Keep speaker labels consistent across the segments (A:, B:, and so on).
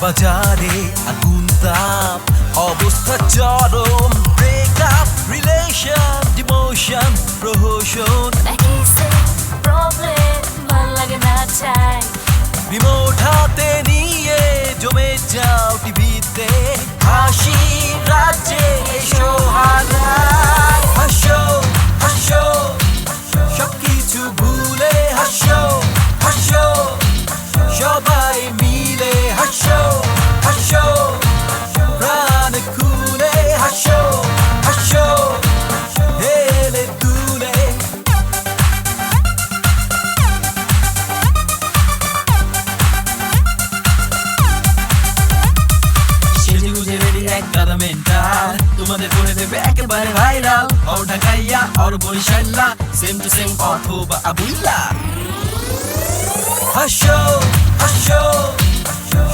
A: বাজারে আগুন তাপ অবস্থা চরম ব্রেকআপ রিলেশন ডিমোশন প্রহসন
B: প্রবলেম ভাল লাগে না চাই
A: রিমোট হাতে নিয়ে জমে যাও টিভিতে হাসি রাজ্যে এসো হারায় হাসো হাসো সবকিছু ভুলে হাসো হাসো সবাই মিলে হাসো হাসো প্রাণ খুলে হাসো হাসো হেলে দুলে সেজে গুজে রেডি এক গাদা মেন্টাল তোমাদের করে দেবে একেবারে ভাইরাল আর ঢাকাইয়া আর বরিশাল্লা সেম টু সেম অথবা আবুল্লা হাসো হাসো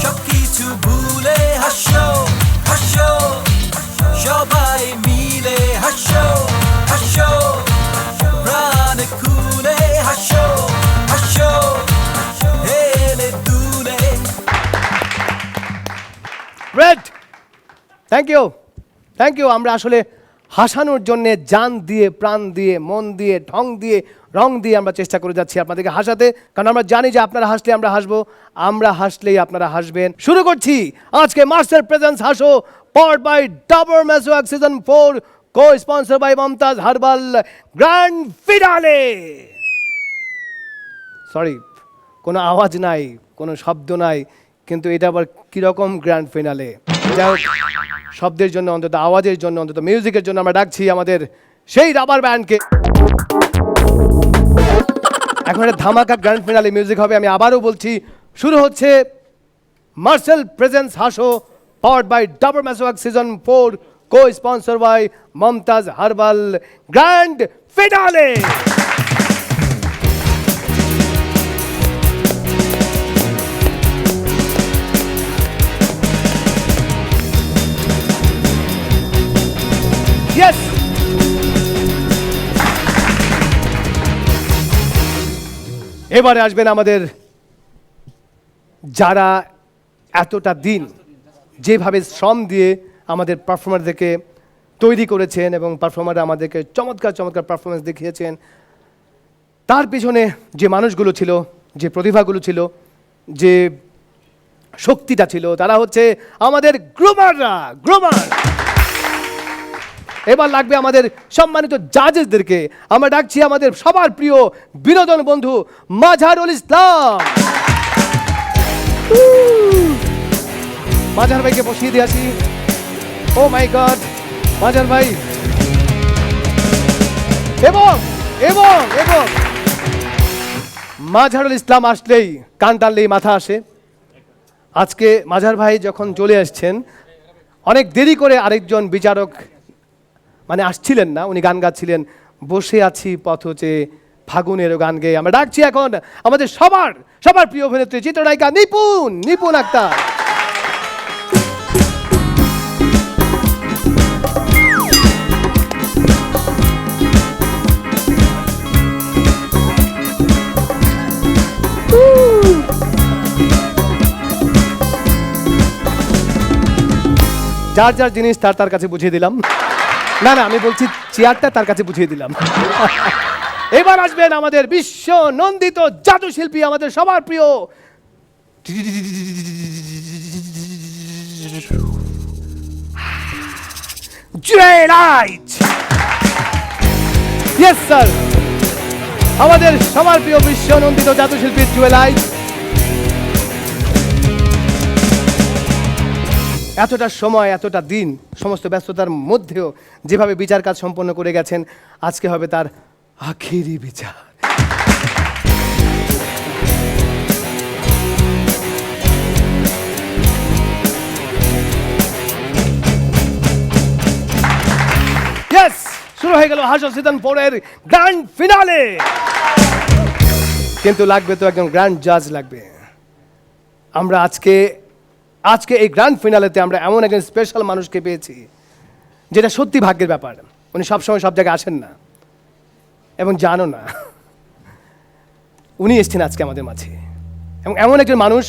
A: সবকিছু ভুলে হাসো হাসো সবাই মিলে হাসো হাসো প্রাণ খুলে হাসো হাসো হেলে দুলে
C: গ্রেট, থ্যাংক ইউ। আমরা আসলে হাসানোর জন্যে জান দিয়ে, প্রাণ দিয়ে, মন দিয়ে, ঢং দিয়ে, রং দিয়ে আমরা চেষ্টা করে যাচ্ছি আপনাদেরকে হাসাতে, কারণ আমরা জানি যে আপনারা হাসলে আমরা হাসবো, আমরা হাসলেই আপনারা হাসবেন। শুরু করছি আজকে master presents Haso, powered by Dabur Meswak season 4, co sponsor by Mumtaz herbal, grand finale. Sorry, কোনো আওয়াজ নাই, কোনো শব্দ নাই, কিন্তু এটা আবার কীরকম গ্র্যান্ড ফিনালে? যাই হোক, শব্দের জন্য অন্তত, আওয়াজের জন্য অন্তত, মিউজিকের জন্য আমরা ডাকছি আমাদের সেই রাবার ব্যান্ডকে। এখন একটা ধামাকা গ্র্যান্ড ফিনালে মিউজিক হবে। আমি আবারও বলছি, শুরু হচ্ছে Marcel presents Haso, powered by Dabur Meswak season 4, co sponsor by Mumtaz herbal, grand finale. Yes! এবারে আসবেন আমাদের যারা এতটা দিন যেভাবে শ্রম দিয়ে আমাদের পারফর্মারদেরকে তৈরি করেছেন এবং পারফর্মাররা আমাদেরকে চমৎকার চমৎকার পারফরমেন্স দেখিয়েছেন, তার পিছনে যে মানুষগুলো ছিল, যে প্রতিভাগুলো ছিল, যে শক্তিটা ছিল, তারা হচ্ছে আমাদের গ্রুমাররা। এবার লাগবে আমাদের সম্মানিত জাজেসদেরকে। আমরা ডাকছি আমাদের সবার প্রিয় বিনোদন বন্ধু মাঝহারুল ইসলাম। মাঝহার ভাইকে বসিয়ে দিয়ে আসি। ও মাই গড, মাঝহার ভাই। এবং এবং এবং মাঝহারুল ইসলাম আসলেই কান টানলেই মাথা আসে। আজকে মাঝহার ভাই যখন চলে আসছেন, অনেক দেরি করে আরেকজন বিচারক মানে আসছিলেন না, উনি গান গাচ্ছিলেন, বসে আছি পথচে ফাগুনেরও গান গেয়ে। আমরা ডাকছি এখন আমাদের সবার প্রিয় অভিনেত্রী চিত্রনায়িকা নিপুণ আক্তার। যার জিনিস তার কাছে বুঝিয়ে দিলাম। না, আমি বলছি চেয়ারটা তার কাছে বুঝিয়ে দিলাম। এবার আসবেন আমাদের বিশ্ব নন্দিত জাদু শিল্পী, আমাদের সবার প্রিয় জুয়েলাইট। ইয়েস স্যার, আমাদের সবার প্রিয় বিশ্ব নন্দিত জাদু শিল্পী জুয়েলাইট। এতটা সময় এতটা দিন সমস্ত ব্যস্ততার মধ্যেও যেভাবে বিচার কাজ সম্পন্ন করে গেছেন, আজকে হবে তার আখেরি বিচার। Yes! শুরু হয়ে গেল হাসন সিজন 4 এর গ্র্যান্ড ফিনালে। কিন্তু লাগবে তো একজন গ্র্যান্ড জাজ লাগবে। আমরা আজকে এই গ্র্যান্ড ফিনালেতে আমরা এমন একজন স্পেশাল মানুষকে পেয়েছি, যেটা সত্যি ভাগ্যের ব্যাপার। উনি সবসময় সব জায়গায় আসেন না এবং জানো না, উনি এসছেন আজকে আমাদের মাঝে। এবং এমন একজন মানুষ,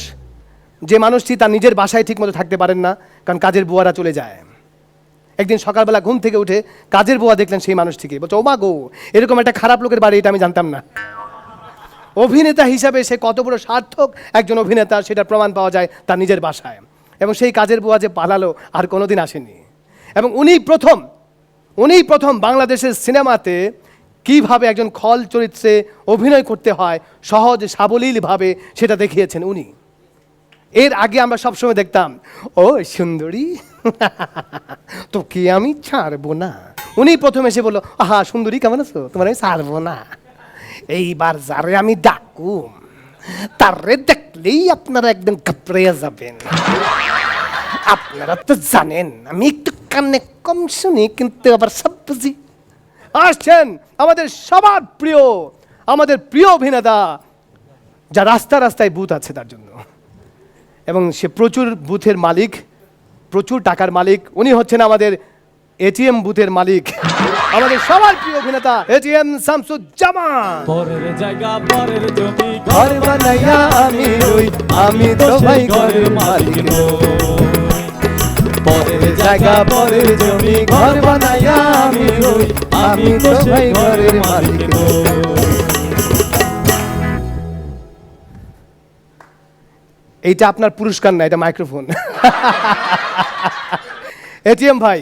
C: যে মানুষটি তার নিজের বাসায় ঠিক মতো থাকতে পারেন না, কারণ কাজের বুয়ারা চলে যায়। একদিন সকালবেলা ঘুম থেকে উঠে কাজের বুয়া দেখলেন সেই মানুষটিকে, বলছে ও মা গো, এরকম একটা খারাপ লোকের বাড়ি, এটা আমি জানতাম না। অভিনেতা হিসাবে সে কত বড় সার্থক একজন অভিনেতা, সেটার প্রমাণ পাওয়া যায় তার নিজের বাসায়। এবং সেই কাজের বুয়া যে পালালো আর কোনোদিন আসেনি। এবং উনি প্রথম বাংলাদেশের সিনেমাতে কিভাবে একজন খল চরিত্রে অভিনয় করতে হয় সহজ সাবলীলভাবে, সেটা দেখিয়েছেন উনি। এর আগে আমরা সবসময় দেখতাম, ও সুন্দরী তোকে আমি ছাড়বো না। উনি প্রথম এসে বললো, আহা সুন্দরী কেমন আছো, তোমার আমি ছাড়বো না। এইবার যারে আমি ডাকুম তারে দেখলেই আপনারা একদম ঘাবড়ে যাবেন। আপনারা তো জানেন আমি একটু কানে কম শুনি, কিন্তু আবার সব বুঝি। আসছেন আমাদের সবার প্রিয়, আমাদের প্রিয় অভিনেতা, যা রাস্তায় বুথ আছে তার জন্য, এবং সে প্রচুর বুথের মালিক, প্রচুর টাকার মালিক। উনি হচ্ছেন আমাদের এটিএম বুথের মালিক, আমাদের সবার প্রিয় অভিনেতা এটিএম শামসুজ্জামান।
D: পরের জায়গা পরের জমি
C: ঘর বানাইয়া আমি রই, আমি তো ভাই ঘরের মালিক নই। পরের জায়গা পরের জমি ঘর বানাইয়া আমি রই, আমি তো ভাই ঘরের মালিক নই। এইটা আপনার পুরস্কার না, এটা মাইক্রোফোন। এটিএম ভাই,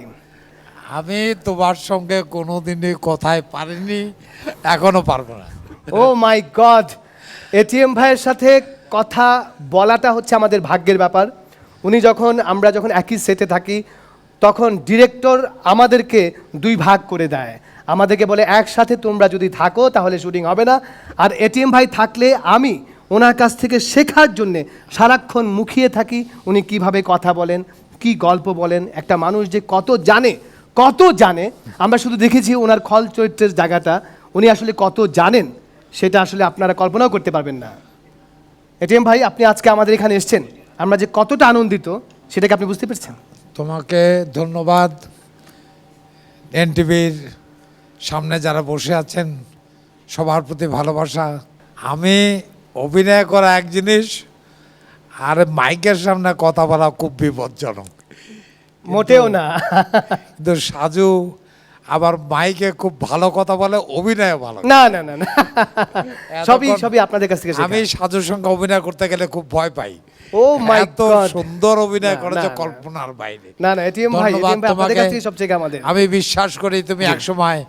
E: আমি তোমার সঙ্গে কোনোদিনই কথায় পারিনি, এখনো পারবো না।
C: ও মাই গড, এটিএম ভাইয়ের সাথে কথা বলাটা হচ্ছে আমাদের ভাগ্যের ব্যাপার। আমরা যখন একই সেটে থাকি, তখন ডিরেক্টর আমাদেরকে 2 ভাগ করে দেয়। আমাদেরকে বলে একসাথে তোমরা যদি থাকো তাহলে শুটিং হবে না। আর এটিএম ভাই থাকলে আমি ওনার কাছ থেকে শেখার জন্যে সারাক্ষণ মুখিয়ে থাকি, উনি কিভাবে কথা বলেন, কি গল্প বলেন, একটা মানুষ যে কত জানে। আমরা শুধু দেখেছি ওনার খল চরিত্রের জায়গাটা, উনি আসলে কত জানেন সেটা আসলে আপনারা কল্পনাও করতে পারবেন না। এটিএম ভাই, আপনি আজকে আমাদের এখানে এসেছেন, আমরা যে কতটা আনন্দিত সেটাকে আপনি বুঝতে পেরেছেন?
E: তোমাকে ধন্যবাদ। এনটিভির সামনে যারা বসে আছেন সবার প্রতি ভালোবাসা। আমি অভিনয় করা এক জিনিস, আর মাইকের সামনে কথা বলা খুব বিপজ্জনক।
C: মোটেও না।
E: কিন্তু সাজু আবার মাইকে খুব ভালো কথা বলে, অভিনয় ভালো।
C: না না না না, সবই আপনাদের কাছ থেকে শেখা।
E: আমি সাজুর সঙ্গে অভিনয় করতে গেলে খুব ভয় পাই।
C: ও মাই
E: এত
C: গড,
E: সুন্দর অভিনয়
C: না,
E: করেছে,
C: না,
E: কল্পনার বাইরে।
C: না না, এটিএম ভাই আপনাদের কাছ থেকে সব শেখা আমাদের।
E: আমি বিশ্বাস করি তুমি একসময়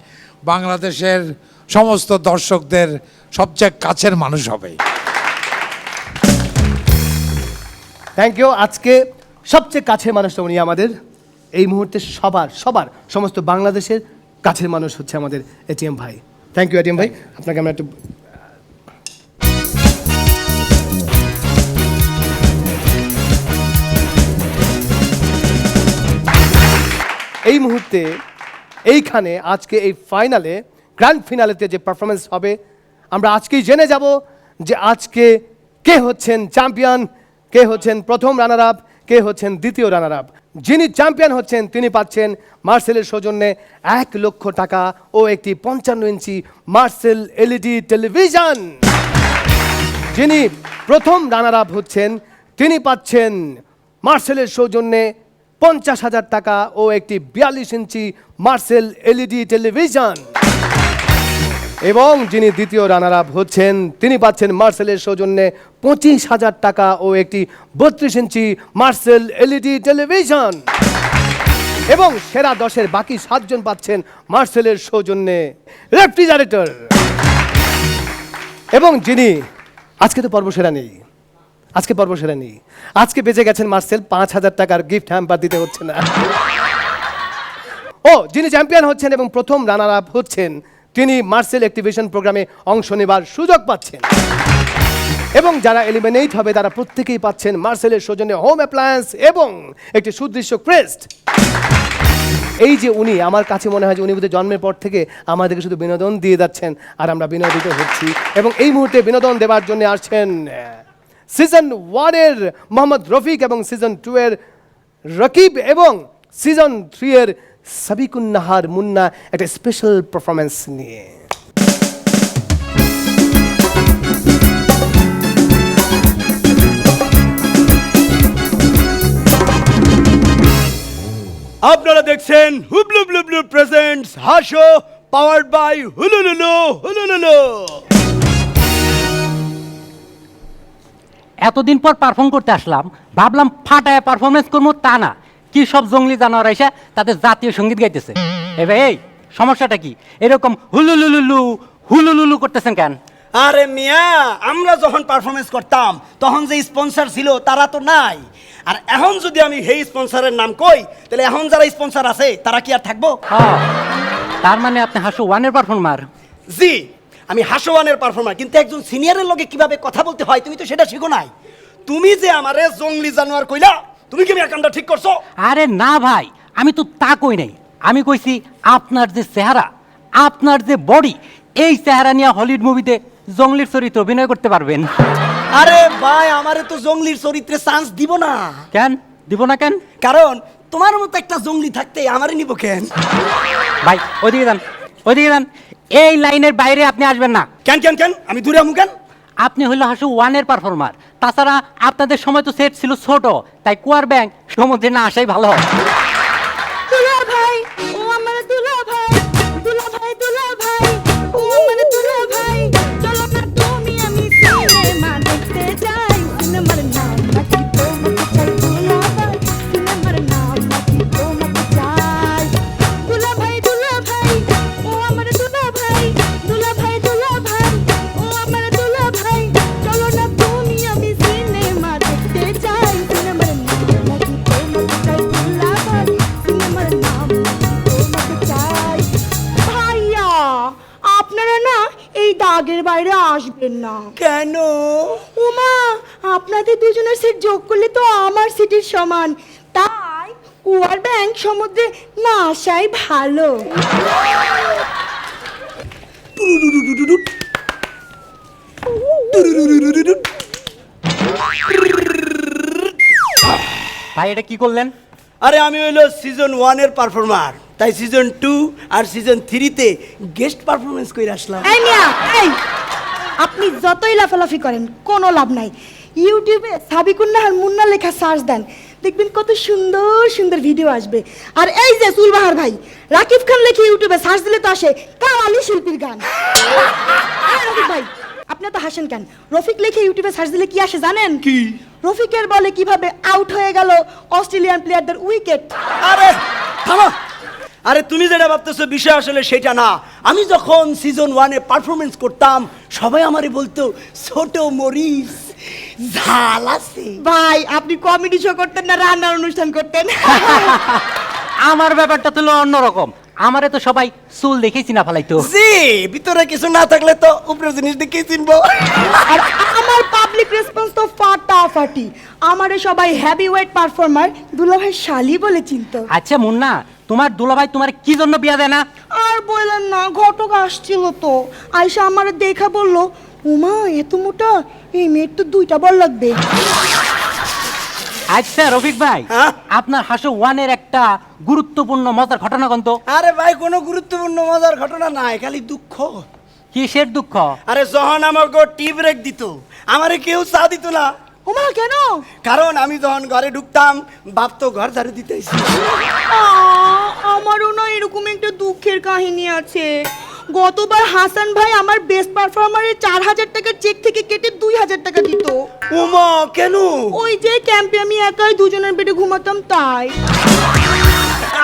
E: বাংলাদেশের সমস্ত দর্শকদের সবচেয়ে কাছের মানুষ হবে।
C: Thank you. আজকে সবচেয়ে কাছের মানুষটা উনি আমাদের, এই মুহূর্তে সবার সমস্ত বাংলাদেশের কাছের মানুষ হচ্ছে আমাদের এটিএম ভাই। থ্যাংক ইউ এটিএম ভাই, আপনাকে আমরা একটু এই মুহূর্তে এইখানে আজকে এই ফাইনালে, গ্র্যান্ড ফিনালেতে যে পারফরমেন্স হবে, আমরা আজকেই জেনে যাব যে আজকে কে হচ্ছেন চ্যাম্পিয়ন, কে হচ্ছেন প্রথম রানার আপ, কে হচ্ছেন দ্বিতীয় রানার আপ। যিনি চ্যাম্পিয়ন হচ্ছেন তিনি পাচ্ছেন মার্সেলের সৌজন্যে 1 লক্ষ টাকা ও একটি 55 ইঞ্চি মার্সেল এলইডি টেলিভিশন। যিনি প্রথম রানার আপ হচ্ছেন তিনি পাচ্ছেন মার্সেলের সৌজন্যে 50,000 টাকা ও একটি 42 ইঞ্চি মার্সেল এলইডি টেলিভিশন। এবং যিনি দ্বিতীয় রানার আপ হচ্ছেন তিনি পাচ্ছেন মার্সেলের সৌজন্যে 25,000 টাকা ও একটি 32 ইঞ্চি মার্সেল এলইডি টেলিভিশন। এবং সেরা 10-এর বাকি 7 জন পাচ্ছেন মার্সেলের সৌজন্যে রেফ্রিজারেটর। এবং যিনি আজকে তো পর্ব সেরা নেই, আজকে পর্ব সেরে নেই। আজকে বেঁচে গেছেন মার্সেল, 5,000 টাকার গিফট হ্যাম্পার দিতে হচ্ছে না। ও যিনি চ্যাম্পিয়ন হচ্ছেন এবং প্রথম রানার আপ হচ্ছেন, তিনি মার্সেল অ্যাক্টিভেশন প্রোগ্রামে অংশ নেবার সুযোগ পাচ্ছেন। এবং যারা এলিমিনেট হবে তারা প্রত্যেকেই পাচ্ছেন মার্সেলের সৌজন্যে হোম অ্যাপ্লায়েন্স এবং একটি সুদৃশ্য ক্রেস্ট। এই যে উনি, আমার কাছে মনে হয় যে উনি বোধহয় জন্মের পর থেকে আমাদেরকে শুধু বিনোদন দিয়ে যাচ্ছেন আর আমরা বিনোদিত হচ্ছি। এবং এই মুহূর্তে বিনোদন দেওয়ার জন্য আসছেন সিজন 1 এর মোহাম্মদ রফিক এবং সিজন 2 এর রকিব এবং সিজন 3 এর সাবিকুন নাহার মুন্না একটা স্পেশাল পারফরমেন্স নিয়ে।
F: আপনারা দেখছেন হুবলু ব্লু ব্লু প্রেজেন্টস হাসো পাওয়ার্ড বাই হুলুলুলু হুলুলুলু।
G: এতদিন পর পারফর্ম করতে আসলাম, ভাবলাম ফাটায় পারফরমেন্স করবো, তা না, কি সব জঙ্গলি জানোয়ার এসে তাদের জাতীয় সঙ্গীত গাইতেছে। এবার এই সমস্যাটা কি, এরকম হুলুলুলু হুলুলুলু করতেছেন কেন?
F: আরে মিয়া, আমরা যখন পারফরমেন্স করতাম তখন যে স্পন্সর ছিল তারা তো নাই। আর এখন যদি আমি হেই স্পন্সরের নাম কই, তাহলে এখন যারা স্পন্সর আছে তারা কি আর থাকবো?
G: হ্যাঁ, তার মানে আপনি হাসো ওয়ানের পারফর্মার?
F: জি, আমি হাসোয়ানের পারফর্মার, কিন্তু একজন সিনিয়রের লগে কিভাবে কথা বলতে হয় তুমি তো সেটা শিখো নাই। তুমি যে আমারে জঙ্গলি জানোয়ার কইলা, তুমি কি আমার কামটা ঠিক করছো?
G: আরে না ভাই, আমি তো তা কই নাই। আমি কইছি আপনার যে চেহারা, আপনার যে বডি, এই চেহারা নিয়ে হলিউড মুভিতে জঙ্গলির চরিত্র অভিনয় করতে পারবেন।
F: আরে ভাই, আমারে তো জঙ্গলির চরিত্রে চান্স দিব না।
G: কেন দিব না কেন?
F: কারণ তোমার মতো একটা জঙ্গলি থাকতে আমারে নিব কেন?
G: ভাই ওইদিকে যান, ওইদিকে যান, এই লাইনের বাইরে আপনি আসবেন না।
F: কেন কেন কেন আমি দূরে আমু কেন?
G: আপনি হইল হাসু ওয়ানের পারফর্মার। তাছাড়া আপনাদের সময় তো সেট ছিল ছোট, তাই কুয়ার ব্যাংক সমুদ্রে না আসাই ভালো হয়।
B: দুলা ভাই ও আমার দুলা ভাই, দুলা ভাই দুলা ভাই ও আমার দুলা ভাই, চলো না তুমি আমি সিনেমা দেখতে যাই। সিনেমার নাম নাকি তোমাকে চাই দুলা ভাই, সিনেমার নাম নাকি তোমাকে চাই। দুলা ভাই ও আমার দুলা ভাই, দুলা ভাই ও আমার দুলা ভাই, চলো না তুমি আমি সিনেমা দেখতে যাই। সিনেমার নাম নাকি তোমাকে চাই দুলা ভাই, সিনেমার নাম নাকি তোমাকে চাই। ভাইয়া, আপনারা না এই দাগের বাইরে আসবেন না।
F: কেন?
B: ওমা, আপনাদের দুজনের সিট যোগ করলে তো আমার সিটের সমান, তাই কুয়ার ব্যাংক সমুদ্রে না আসাই ভালো।
G: ভাই এটা কি করলেন?
F: আরে আমি হইলো সিজন 1 এর পারফর্মার, তাই সিজন 2 আর সিজন 3 তে গেস্ট পারফরমেন্স করে আসলাম।
B: এই মিয়া, এই আপনি যতই লাফালাফি করেন কোনো লাভ নাই। ইউটিউবে সাবিকুন নাহার মুন্না লেখা সার্চ দেন, দেখবেন কত সুন্দর সুন্দর ভিডিও আসবে। আর এই যে সুলবাহার ভাই, রাকিব খান লেখে ইউটিউবে সার্চ দিলে তো আসে কাওয়ালি শিল্পীর গান। এই রফিক ভাই, আপনি তো হাসেন কেন? রফিক লেখে ইউটিউবে সার্চ দিলে কি আসে জানেন?
F: কি?
B: রফিকের বলে কিভাবে আউট হয়ে গেল অস্ট্রেলিয়ান প্লেয়ারদের উইকেট।
F: আরে থামো, আরে তুমি যেটা ভাবতেছো বিষয় আসলে সেটা না। আমি যখন সিজন 1 এ পারফরমেন্স করতাম সবাই আমারে বলতো ছোট মরিস, ঝাল আছে।
B: ভাই আপনি কমেডি শো করতেন না রান্নার অনুষ্ঠান করতেন?
G: আমার ব্যাপারটা তো হলো অন্যরকম। আমারে তো সবাই চুল দেখেই চিনা ফেলাইতো।
F: জি, ভিতরে কিছু না থাকলে তো উপরের জিনিস দেখেই চিনবো।
B: আর আমার পাবলিক রেসপন্স তো ফাটাফাটি। আমারে সবাই হেভি ওয়েট পারফর্মার দুলাভাই শালি বলে চিনতো।
G: আচ্ছা মুন্না, তোমার দুলাভাই তোমার কি জন্য বিয়া দেয় না?
B: আর বললেন না, ঘটক আসছিল তো, আয়সা আমারে দেখা বললো, উমা এত মোটা, এই মেয়ের তো 2টা বল লাগবে।
G: আচ্ছা রফিক ভাই,
F: হ্যাঁ?
G: আপনার হাসো ওয়ানের একটা গুরুত্বপূর্ণ মজার ঘটনা কন্ত।
F: আরে ভাই, কোনো গুরুত্বপূর্ণ মজার ঘটনা নাই, খালি দুঃখ।
G: কিসের দুঃখ?
F: আরে যখন আমাকে টি ব্রেক দিত, আমারে কেউ চা দিত না।
B: ওমা কেন?
F: কারণ আমি যখন ঘরে ঢুকতাম বাপ তো ঘর ঝাড়ু দিতেছি।
B: আমারও না এরকম একটা দুঃখের কাহিনী আছে। গতবার হাসান ভাই আমার বেস্ট পারফর্মারের 4000 টাকার চেক থেকে কেটে 2000 টাকা দিত।
F: ওমা কেন?
B: ওই যে ক্যাম্পে আমি একাই দুজনের বেডে ঘুমাতাম তাই।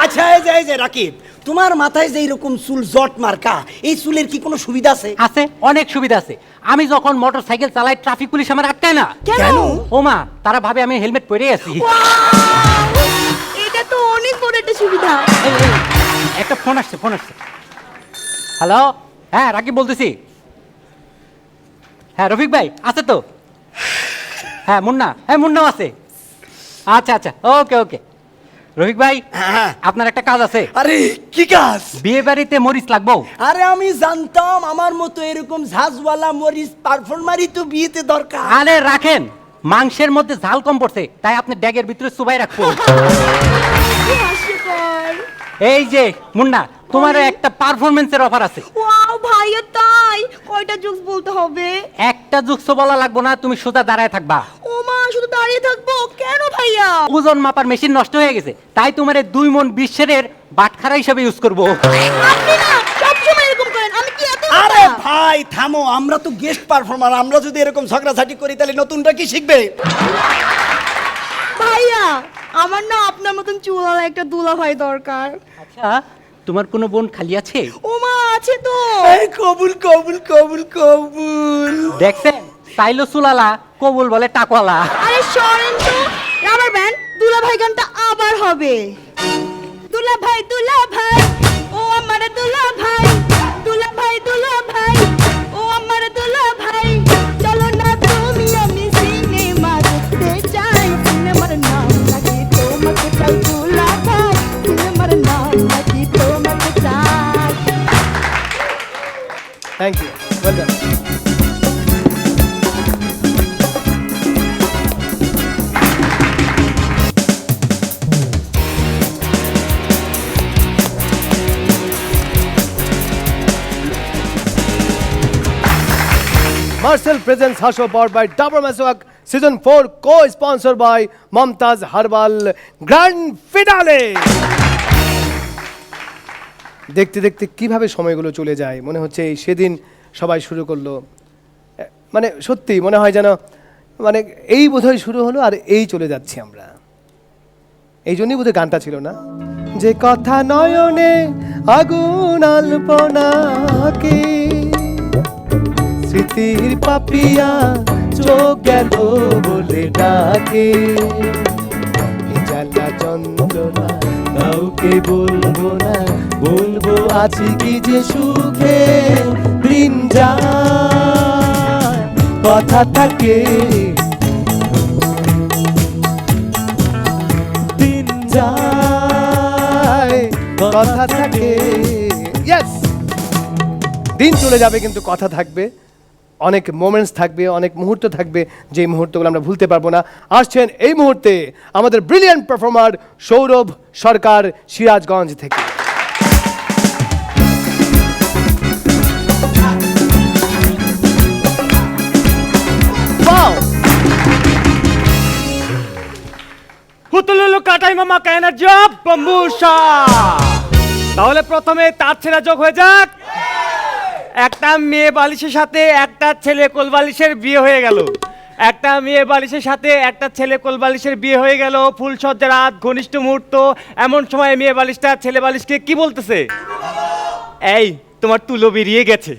F: আচ্ছা এই যে রাকিব, তোমার মাথায় যে এরকম চুল জট মার্কা, এই চুলের কি কোনো সুবিধা আছে?
G: আছে, অনেক সুবিধা আছে। আমি যখন মোটর সাইকেল চালাই ট্রাফিক পুলিশ আমার আটকায় না।
F: কেন?
G: ও মা, তারা ভাবে আমি হেলমেট পরে আছি।
B: এটা তো অনেক বড় একটা সুবিধা।
G: এই, এই, একটা ফোন আসছে, ফোন আসছে। হ্যালো, হ্যাঁ রাকিব বলতেছি। হ্যাঁ রফিক ভাই আছে তো? হ্যাঁ মুন্না, হ্যাঁ মুন্নাও আছে। আচ্ছা আচ্ছা, ওকে ওকে। রফিক ভাই,
F: হ্যাঁ।
G: আপনার একটা কাজ আছে।
F: আরে কি কাজ?
G: বিয়ে বাড়িতে মরিচ লাগবো।
F: আরে আমি জানতাম আমার মতো এরকম ঝাঁঝওয়ালা মরিচ পারফর্মারই তো বিয়েতে দরকার।
G: আরে রাখেন, মাংসের মধ্যে ঝাল কম পড়ছে, তাই আপনি ড্যাগের ভিতরে চুবাই রাখবো।
B: কি হাস্যকর।
G: এই যে মুন্না, তোমার একটা পারফরমেন্সের অফার আছে।
B: ওয়াও ভাইয়া, তাই কয়টা জোকস বলতে হবে?
G: একটা জুকসো বলা লাগবো না, তুমি সোজা দাঁড়ায় থাকবা।
B: ও মা, শুধু দাঁড়িয়ে থাকবো কেন ভাইয়া?
G: ওজন মাপার মেশিন নষ্ট হয়ে গেছে, তাই তোমার 2 মণ 20 সেরের বাটখারা হিসাবে ইউজ করবো।
B: আপনি না সবসময় এরকম করেন, আমি কি এত
F: আরে ভাই থামো, আমরা তো গেস্ট পারফর্মার, আমরা যদি এরকম ঝগড়াঝাটি করি তাহলে নতুনটা কি শিখবে?
B: ভাইয়া, আমার না আপনার মতন চুলওয়ালা একটা দুলা ভাই দরকার।
G: আচ্ছা, তোমার কোনো বোন খালি আছে?
B: ও মা, আছে তো।
F: এই কবুল কবুল কবুল কবুল।
G: দেখছেন, চাইলো চুলালা, কবুল বলে টাকওয়ালা।
B: আরে সরেন তো, রাবার ব্যান্ড দুলা ভাই গানটা আবার হবে। দুলা ভাই ও আমার দুলা ভাই, দুলা ভাই ও আমার দুলা ভাই, চলো না তুমি আমি সিনেমা দেখতে চাই, সিনেমার নাম নাকি তোমাকে চাই দুলা ভাই, সিনেমার নাম নাকি তোমাকে চাই।
C: Thank you, welcome. Marcel presents Hasho powered by Dabur Meswak Season 4 co-sponsored by Mumtaz Herbal Grand Finale. দেখতে দেখতে কিভাবে সময়গুলো চলে যায়, মনে হচ্ছে এই সেদিন সবাই শুরু করলো। মানে সত্যি মনে হয় যেন মানে এই বোধহয় শুরু হলো আর এই চলে যাচ্ছি আমরা। এই জন্যই বোধহয় গানটা ছিল না, যে কথা নয়নে আগুন আলপনাকে, স্মৃতির পাপিয়া চোখ গেল বলে ডাকে, এ জ্বালা যন্ত্রণা কাউকে বলবো না, বলবো আছি কি যে সুখে দিন যায়, কথা থাকে দিন যায়, কথা থাকে। ইয়েস, দিন চলে যাবে কিন্তু কথা থাকবে, অনেক মোমেন্টস থাকবে, অনেক মুহূর্ত থাকবে, যে মুহূর্তগুলো আমরা ভুলতে পারবো না। আসছেন এই মুহূর্তে আমাদের ব্রিলিয়ান্ট পারফর্মার সৌরভ সরকার সিরাজগঞ্জ থেকে।
D: হুতুলুলু কাটাই মামা কেনা জব বম্বুসা। তাহলে প্রথমে তার ছেঁড়া যোগ হয়ে যাক। একটা মেয়ে বালিশের সাথে একটা ছেলে কোলবালিশের বিয়ে হয়ে গেল। একটা মেয়ে বালিশের সাথে একটা ছেলে কোলবালিশের বিয়ে হয়ে গেল। ফুলসজ্জা রাত, ঘনিষ্ঠ মুহূর্ত, এমন সময় মেয়ে বালিশটা ছেলে বালিশকে কি বলতেছে? এই তোমার তুলো বেরিয়ে গেছে।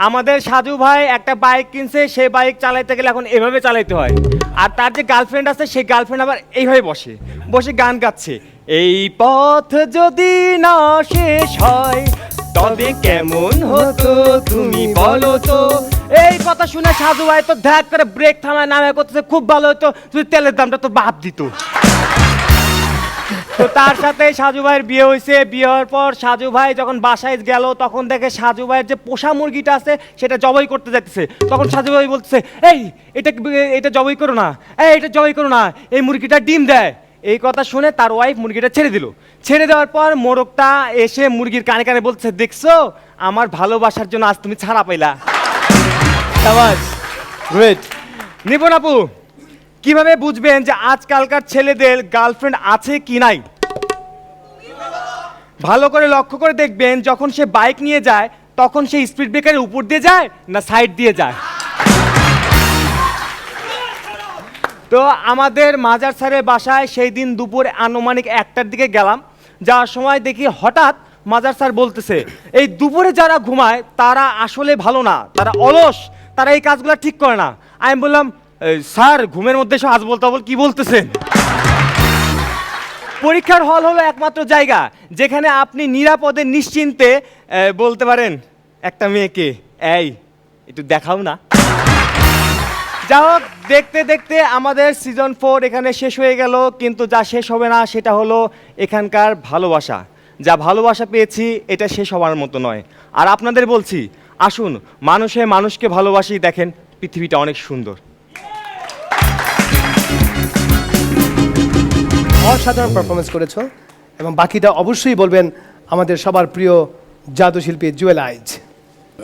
D: আমাদের সাজু ভাই একটা বাইক কিনছে, সেই বাইক চালাইতে গেলে এখন এভাবে চালাইতে হয়। আর তার যে গার্লফ্রেন্ড আছে, সেই গার্লফ্রেন্ড আবার এইভাবে বসে বসে গান গাচ্ছে, এই পথ যদি না শেষ হয় তবে কেমন হতো তুমি বলো তো। এই কথা শুনে সাজু ভাই তো ধ্যাক করে ব্রেক থামায় নামে করতেছে, খুব ভালো হতো যদি তেলের দামটা তো বাদ দিত। তো তার সাথে সাজু ভাইয়ের বিয়ে হয়েছে। বিয়ে হওয়ার পর সাজু ভাই যখন বাসায় গেল, তখন দেখে সাজু ভাইয়ের যে পোষা মুরগিটা আছে সেটা জবাই করতে যাচ্ছে। তখন সাজু ভাই বলতেছে, এই এটা জবাই করো না, এটা জবাই করো না, এই মুরগিটা ডিম দেয়। এই কথা শুনে তার ওয়াইফ মুরগিটা ছেড়ে দিল। ছেড়ে দেওয়ার পর মোরগটা এসে মুরগির কানে কানে বলছে, দেখছো আমার ভালোবাসার জন্য আজ তুমি ছাড়া পাইলা।
C: গ্রেট।
D: নিপুণ আপু, কিভাবে বুঝবেন যে আজকালকার ছেলেদের গার্লফ্রেন্ড আছে কি নাই? ভালো করে লক্ষ্য করে দেখবেন, যখন সে বাইক নিয়ে যায় তখন সে স্পিড ব্রেকারের উপর দিয়ে যায় না সাইড দিয়ে যায়? তো আমাদের মাজার স্যারের বাসায় সেই দিন দুপুরে আনুমানিক 1টার দিকে গেলাম। যাওয়ার সময় দেখি হঠাৎ মাজার স্যার বলতেছে, এই দুপুরে যারা ঘুমায় তারা আসলে ভালো না, তারা অলস, তারা এই কাজগুলো ঠিক করে না। আমি বললাম, স্যার ঘুমের মধ্যে সব আজ বলতে কি বলতেছেন? পরীক্ষার হল হলো একমাত্র জায়গা যেখানে আপনি নিরাপদে নিশ্চিন্তে বলতে পারেন একটা মেয়েকে, এই একটু দেখাও না। যা হোক, দেখতে দেখতে আমাদের সিজন 4 এখানে শেষ হয়ে গেল, কিন্তু যা শেষ হবে না সেটা হলো এখানকার ভালোবাসা। যা ভালোবাসা পেয়েছি এটা শেষ হওয়ার মতো নয়। আর আপনাদের বলছি, আসুন মানুষে মানুষকে ভালোবাসি, দেখেন পৃথিবীটা অনেক সুন্দর।
C: অসাধারণ পারফরমেন্স করেছো এবং বাকিটা অবশ্যই বলবেন আমাদের সবার প্রিয় জাদুশিল্পী জুয়েল আইজ।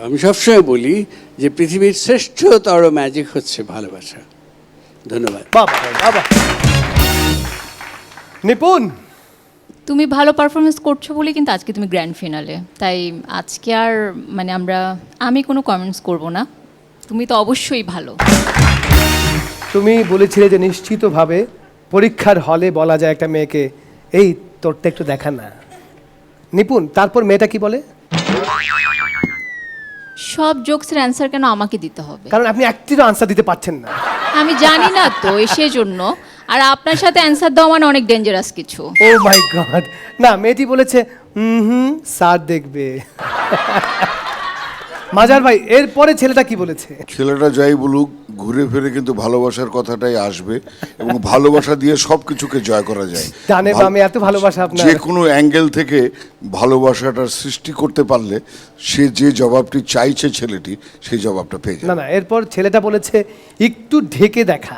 H: আমি সবসময় বলি যে পৃথিবীর শ্রেষ্ঠতর ম্যাজিক হচ্ছে ভালোবাসা। ধন্যবাদ।
C: বাবা বাবা। নিপুণ,
I: তুমি ভালো পারফরমেন্স করছো বলে কিন্তু আজকে তুমি গ্র্যান্ড ফিনালে, তাই আজকে আর মানে আমি কোনো কমেন্টস করব না। তুমি তো অবশ্যই ভালো।
C: তুমি বলেছিলে যে নিশ্চিতভাবে পরীক্ষার হলে বলা যায় একটা মেয়েকে, এই তোরটা একটু দেখা না। নিপুণ, তারপর মেয়েটা কি বলে?
I: সব জোকসের অ্যান্সার কেন আমাকে দিতে হবে?
C: কারণ আপনি একটিরও আনসার দিতে পারছেন না।
I: আমি জানি না তো, সেজন্য। আর আপনার সাথে অ্যান্সার দেওয়া মানে অনেক ডেঞ্জারাস কিছু।
C: ও মাই গড। না, মেয়েটি বলেছে স্যার দেখবে। মাজার ভাই, এরপরে ছেলেটা কি বলেছে?
J: ছেলেটা যাই বলুক, ঘুরে ফিরে কিন্তু ভালোবাসার কথাটাই আসবে এবং ভালোবাসা দিয়ে সবকিছুকে জয় করা যায়।
C: জানে বামে এত ভালোবাসা আপনার।
J: যে কোনো অ্যাঙ্গেল থেকে ভালোবাসাটার সৃষ্টি করতে পারলে সে যে জবাবটি চাইছে ছেলেটি, সেই জবাবটা পেয়ে যায়।
C: না না, এরপর ছেলেটা বলেছে একটু ঢেকে দেখা।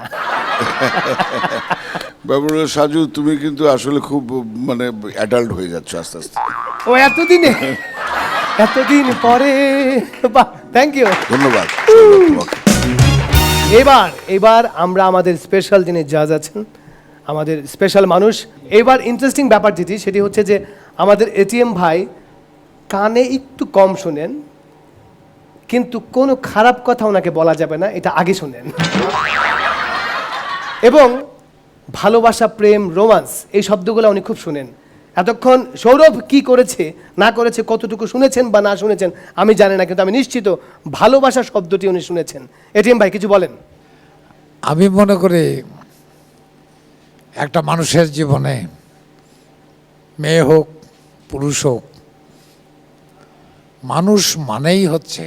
J: ব্যাপারে সাজু, তুমি কিন্তু আসলে খুব মানে অ্যাডাল্ট হয়ে যাচ্ছ আস্তে আস্তে।
C: ও এতদিন পরে। বাহ, থ্যাংক ইউ,
J: ধন্যবাদ।
C: এবার আমরা আমাদের স্পেশাল যিনি জাজ আছেন, আমাদের স্পেশাল মানুষ। এবার ইন্টারেস্টিং ব্যাপার যেটি, সেটি হচ্ছে যে আমাদের এটিএম ভাই কানে একটু কম শোনেন, কিন্তু কোনো খারাপ কথা ওনাকে বলা যাবে না, এটা আগে শোনেন। এবং ভালোবাসা, প্রেম, রোমান্স এই শব্দগুলো উনি খুব শোনেন। এতক্ষণ সৌরভ কি করেছে না করেছে, কতটুকু শুনেছেন বা না শুনেছেন আমি জানি না, কিন্তু আমি নিশ্চিত ভালোবাসা শব্দটি উনি শুনেছেন। এটিএম ভাই কিছু বলেন।
E: আমি মনে করি একটা মানুষের জীবনে, মেয়ে হোক পুরুষ হোক, মানুষ মানেই হচ্ছে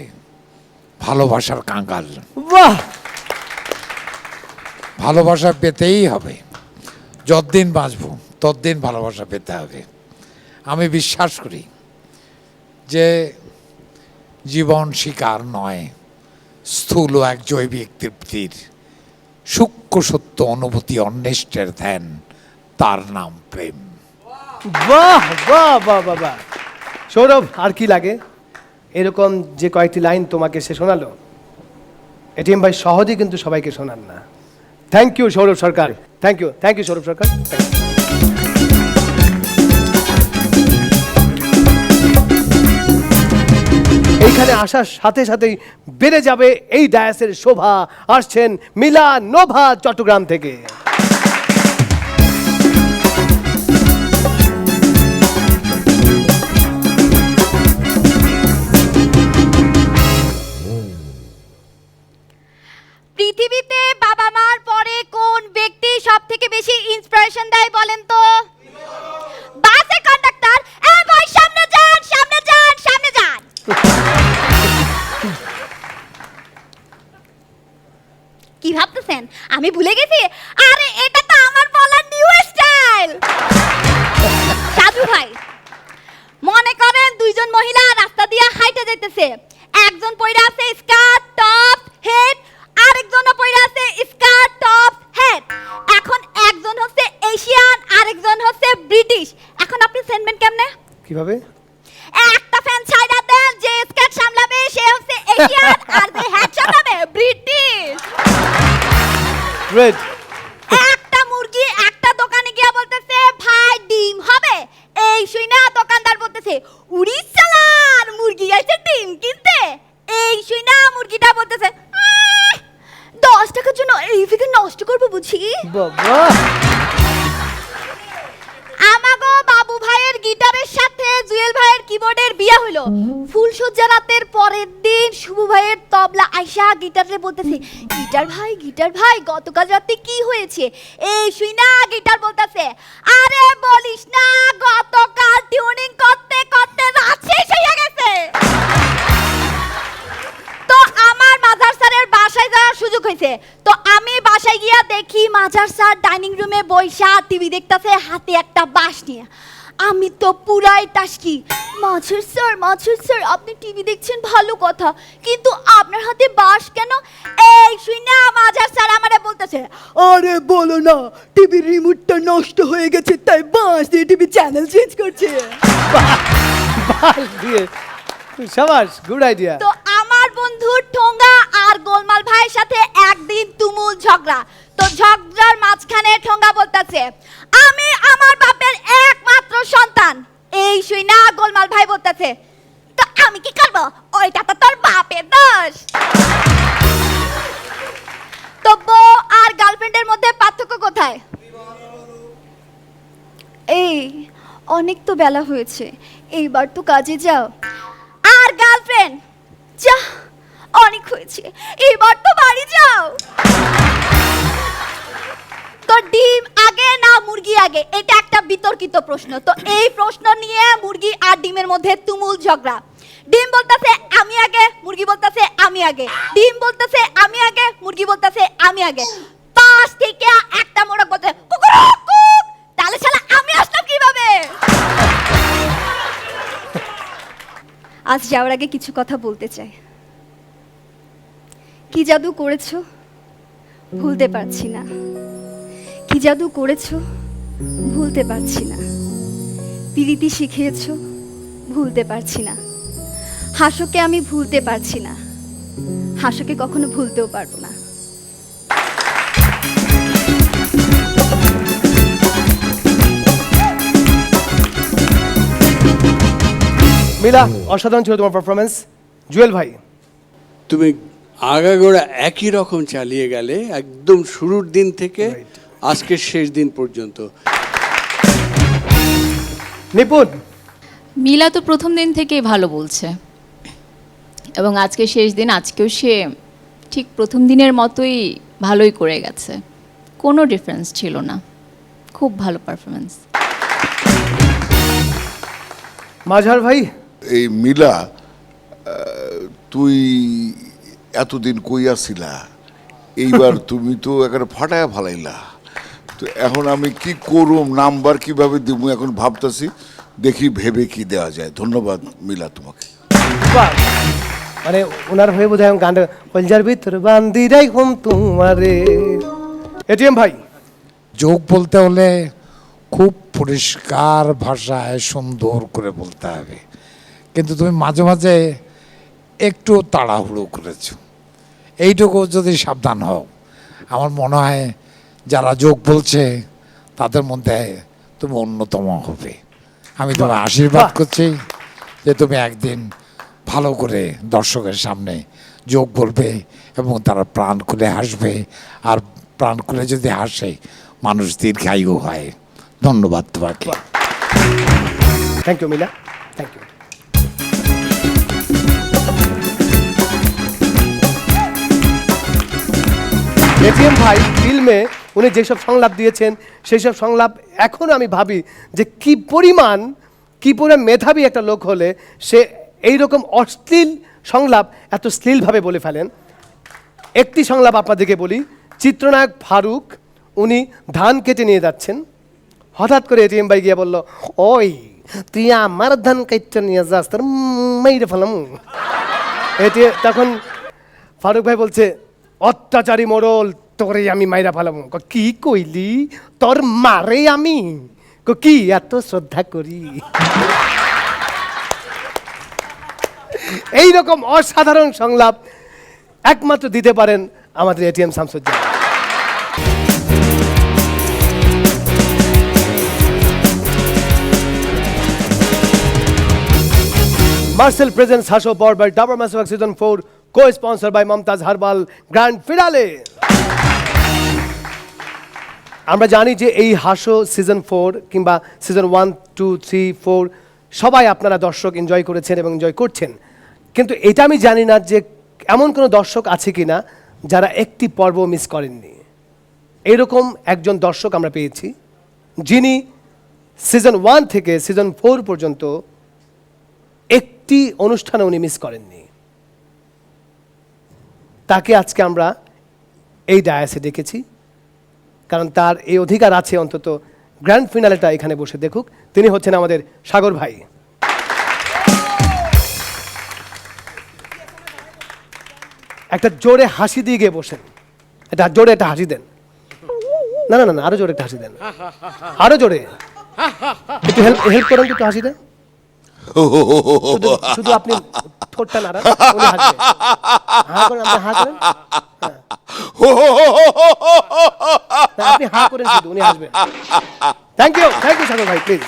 E: ভালোবাসার কাঙ্গাল।
C: বাহ,
E: ভালোবাসা পেতেই হবে। যতদিন বাঁচব ততদিন ভালোবাসা পেতে হবে। আমি বিশ্বাস করি যে জীবন শিকার নয়, স্থূল এক জৈবিক তৃপ্তির, সূক্ষ্ম সত্য অনুভূতি অন্বেষ্টের ধ্যান, তার নাম প্রেম।
C: বাহ বাহ বাহ বাহ বাহ। সৌরভ, আর কি লাগে? এরকম যে কয়েকটি লাইন তোমাকে সে শোনালো, এটিএম ভাই সহজেই কিন্তু সবাইকে শোনান না। Thank you Sourav Sarkar, thank you Sourav Sarkar. এইখানে আসার সাথে সাথেই বেড়ে যাবে এই ডায়াসের শোভা। আসছেন মিলা নোভা চট্টগ্রাম থেকে।
B: পৃথিবীতে বাবা মার পরে কোন ব্যক্তি সব থেকে বেশি ইন্সপিরেশন দেয় বলেন তো? বাসের কন্ডাক্টর। এই ভাই, সামনে যান, সামনে যান, সামনে যান। কি ভাবতেছেন আমি ভুলে গেছি? আরে এটা তো আমার বলার নিউ স্টাইল। সাধু ভাই, মনে করেন দুইজন মহিলা রাস্তা দিয়ে হাইটে যাইতেছে। একজন পয়রা আছে স্কার্ট টপ হেড, আরেকজনও পয়রা আছে স্কার্ট টপ হেড। এখন একজন হচ্ছে এশিয়ান, আরেকজন হচ্ছে ব্রিটিশ। এখন আপনি সেনবেন কেমনে?
C: কিভাবে?
B: একটা ফ্যান ছাইড়া দেন, যে স্কার্ট সামলাবে সে হচ্ছে এশিয়ান, আর যে হেড সামলাবে ব্রিটিশ।
C: গ্রেট।
B: একটা মুরগি একটা দোকানে গিয়া বলতেছে, ভাই ডিম হবে? এই শুইনা দোকানদার বলতেছে, উড়ি চালান, মুরগি আইছে ডিম কিনতে। এই শুইনা মুরগিটা বলতেছে, 10 টাকার জন্য এই ফিগার নষ্ট করবো বুঝি?
C: বাবা
B: আমাগো বাবু ভাইয়ের গিটারের সাথে জুয়েল ভাইয়ের কিবোর্ডের বিয়া হলো। ফুলসজ্জা রাতের পরের দিন শুভ ভাইয়ের তবলা আইসা গিটারে বলতেছে, গিটার ভাই গতকাল রাতে কি হয়েছে? এই শুই না গিটার বলতেছে, আরে বলিস না, গতকাল টিউনিং করতে করতে রাত শেষ হয়ে গেছে। তো আমার মাজার স্যারের বাসায় যাওয়ার সুযোগ হয়েছে। তো আমি বাসায় গিয়া দেখি মাজার স্যার ডাইনিং রুমে বইসা টিভি দেখতেছে, হাতে একটা বাঁশ নিয়ে। আমি তো পুরাই টাসকি, মাঝের স্যার আপনি টিভি দেখছেন ভালো কথা, কিন্তু আপনার হাতে বাঁশ কেন? এই শুই না মাঝার স্যার আমারে বলতেছে, আরে বলো না, টিভির রিমোটটা নষ্ট হয়ে গেছে, তাই বাঁশ দিয়ে টিভি চ্যানেল চেঞ্জ করছে।
C: বাস দিয়ে শাবাশ, গুড আইডিয়া।
B: তো আমার বন্ধু ঠোঙ্গা আর গোলমাল ভাইয়ের সাথে একদিন তুমুল ঝগড়া। তো ঝগড়ার মাঝখানে ঠোঙ্গা বলতেছে, আমি আমার বাপের একমাত্র সন্তান। এই শুই না গোলমাল ভাই বলতেছে, তো আমি কি করব, ওইটা তো তোর বাপের দোষ। তো বউ আর গার্লফ্রেন্ডের মধ্যে পার্থক্য কোথায়? এই অনেক তো বেলা হয়েছে, এইবার তো কাজে যাও। আর গার্লফ্রেন্ড, যা অনেক হয়েছে, এবার তো বাড়ি যাও। তো ডিম আগে না মুরগি আগে, এটা একটা বিতর্কিত প্রশ্ন। তো এই প্রশ্ন নিয়ে মুরগি আর ডিমের মধ্যে তুমুল ঝগড়া। ডিম বলতেছে আমি আগে, মুরগি বলতেছে আমি আগে। ডিম বলতেছে আমি আগে, মুরগি বলতেছে আমি আগে। পাশ থেকে একটা মোরগ বলতে কুকুরুক, তাহলে শালা আমি আসলাম কিভাবে? আজ যাওয়ার আগে কিছু কথা বলতে চাই। কি জাদু করেছো ভুলতে পারছি না, কি জাদু করেছো ভুলতে পারছি না। প্রীতি শিখিয়েছো ভুলতে পারছি না। হাসোকে আমি ভুলতে পারছি না, হাসোকে কখনো ভুলতেও পারবো না।
C: মিলা, অসাধারণ ছিল তোমার পারফরমেন্স। জুয়েল ভাই,
H: তুমি আগাগোড়া একই রকম চালিয়ে গেলে একদম শুরুর দিন থেকে আজকের শেষ দিন পর্যন্ত।
C: নিপুণ,
I: মিলা তো প্রথম দিন থেকেই ভালো বলছে, এবং আজকে শেষ দিন, আজকেও সে ঠিক প্রথম দিনের মতোই ভালোই করে গেছে, কোনো ডিফারেন্স ছিল না, খুব ভালো পারফরমেন্স।
C: মাঝার ভাই,
J: এই মিলা, তুই এতদিন কই আসিলা, এইবার তুমি তো একেবারে ফাটায় ফালাইলা। তো এখন আমি কি করুম, নাম্বার কিভাবে দিব এখন ভাবতেছি, দেখি ভেবে কি দেওয়া যায়। ধন্যবাদ মিলা তোমাকে।
C: বাহ, মানে ওনার হয়ে বোধ হয় গানটা কলজার ভিতর বান্দিরাই হোম তোমারে। এটিএম ভাই,
E: যোগ বলতে হলে খুব পরিষ্কার ভাষায় সুন্দর করে বলতে হবে, কিন্তু তুমি মাঝে মাঝে একটু তাড়াহুড়ো করেছো। এইটুকু যদি সাবধান হও, আমার মনে হয় যারা যোগ বলছে তাদের মধ্যে তুমি অন্যতম হবে। আমি তোমার আশীর্বাদ করছি যে তুমি একদিন ভালো করে দর্শকের সামনে যোগ বলবে এবং তারা প্রাণ খুলে হাসবে, আর প্রাণ খুলে যদি হাসে মানুষ দীর্ঘায়ু হয়। ধন্যবাদ তোমাকে।
C: Thank you Mila, thank you. ATM ভাই ফিল্মে উনি যেসব সংলাপ দিয়েছেন সেই সব সংলাপ এখনও আমি ভাবি যে কি পরিমাণ মেধাবী একটা লোক হলে সে এইরকম অশ্লীল সংলাপ এত শ্লীলভাবে বলে ফেলেন। একটি সংলাপ আপনাদেরকে বলি। চিত্রনায়ক ফারুক, উনি ধান কেটে নিয়ে যাচ্ছেন, হঠাৎ করে এটিএম ভাই গিয়ে বলল, ওই তুই আমার ধান কেটে নিয়ে যাস, তোর মেরে ফেলাম। তখন ফারুক ভাই বলছে, অত্যাচারী মোড়ল, তোরে আমি মাইরা ফেলাম। কি কইলি, তোর মারে আমি কি এত শ্রদ্ধা করি? এইরকম অসাধারণ সংলাপ একমাত্র দিতে পারেন আমাদের ATM Shamsuzzaman. Marcel presents Hasho powered by Dabur Massive Season 4, co-sponsored by Mumtaz Herbal, grand finale. আমরা জানি যে এই হাসো সিজন 4 কিংবা সিজন 1, 2, 3, 4 সবাই আপনারা দর্শক এনজয় করেছেন এবং এনজয় করছেন, কিন্তু এটা আমি জানি না যে এমন কোনো দর্শক আছে কিনা যারা একটি পর্ব মিস করেননি। এরকম একজন দর্শক আমরা পেয়েছি যিনি সিজন 1 থেকে সিজন 4 পর্যন্ত একটি অনুষ্ঠানে উনি মিস করেননি। তাকে আজকে আমরা এই ডায়াসে ডেকেছি, কারণ তার এই অধিকার আছে অন্তত গ্র্যান্ড ফিনালেটা এখানে বসে দেখুক। তিনি হচ্ছেন আমাদের সাগর ভাই। একটা জোরে হাসি দিয়ে গিয়ে বসেন, এটা জোরে একটা হাসি দেন। না না না, আরো জোরে একটা হাসি দেন, আরো জোরে একটু হেল্প করেন, একটু হাসি দেন। শুধু আপনি ঠোঁটটা নাড়ান, উনি হাসবে। হা করেন, আপনি হা করেন, আপনি হা করেন শুধু, উনি হাসবেন। থ্যাংক ইউ সাগর ভাই, প্লিজ।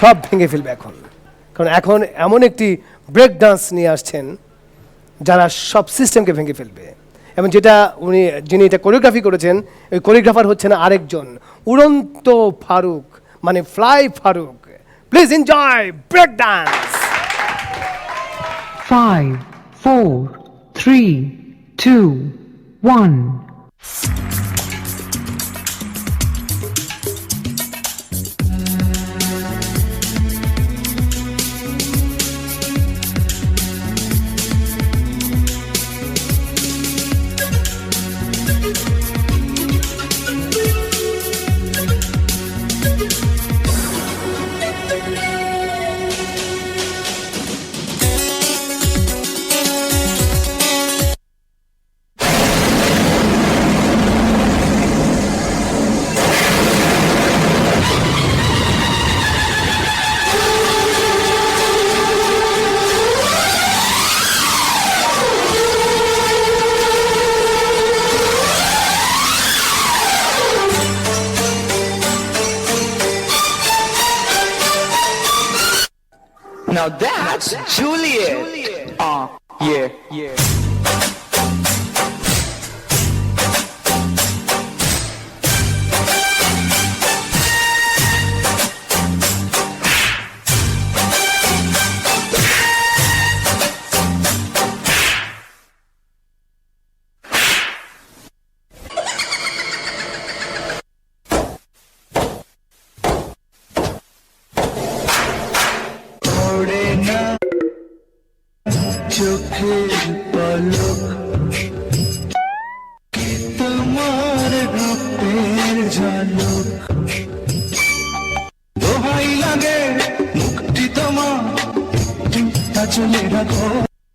C: সব ভেঙে ফেলবে এখন, কারণ এখন এমন একটি ব্রেক ডান্স নিয়ে আসছেন যারা সব সিস্টেমকে ভেঙে ফেলবে। এবং যেটা যিনি এটা কোরিওগ্রাফি করেছেন, ওই কোরিওগ্রাফার হচ্ছেন আরেকজন উড়ন্ত ফারুক, মানে fly Faruk. Please enjoy break dance.
K: 5, 4, 3, 2, 1.
L: Now that's Juliet. Yeah.
A: তোমার রূপের ঝলক দোহাই লাগে, মুক্তি তোমার চলে রাখো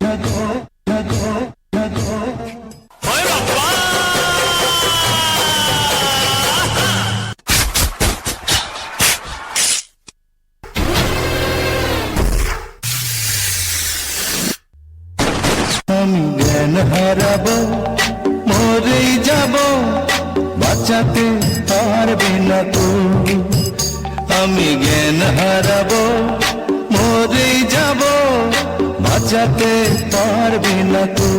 A: রাখো রাখো রাখো। আমি জ্ঞান হারাবো, মরেই যাব, বাঁচাতে পারবে না তো। আমি জ্ঞান হারাবো, মরেই যাব, বাঁচাতে পারবে না তো।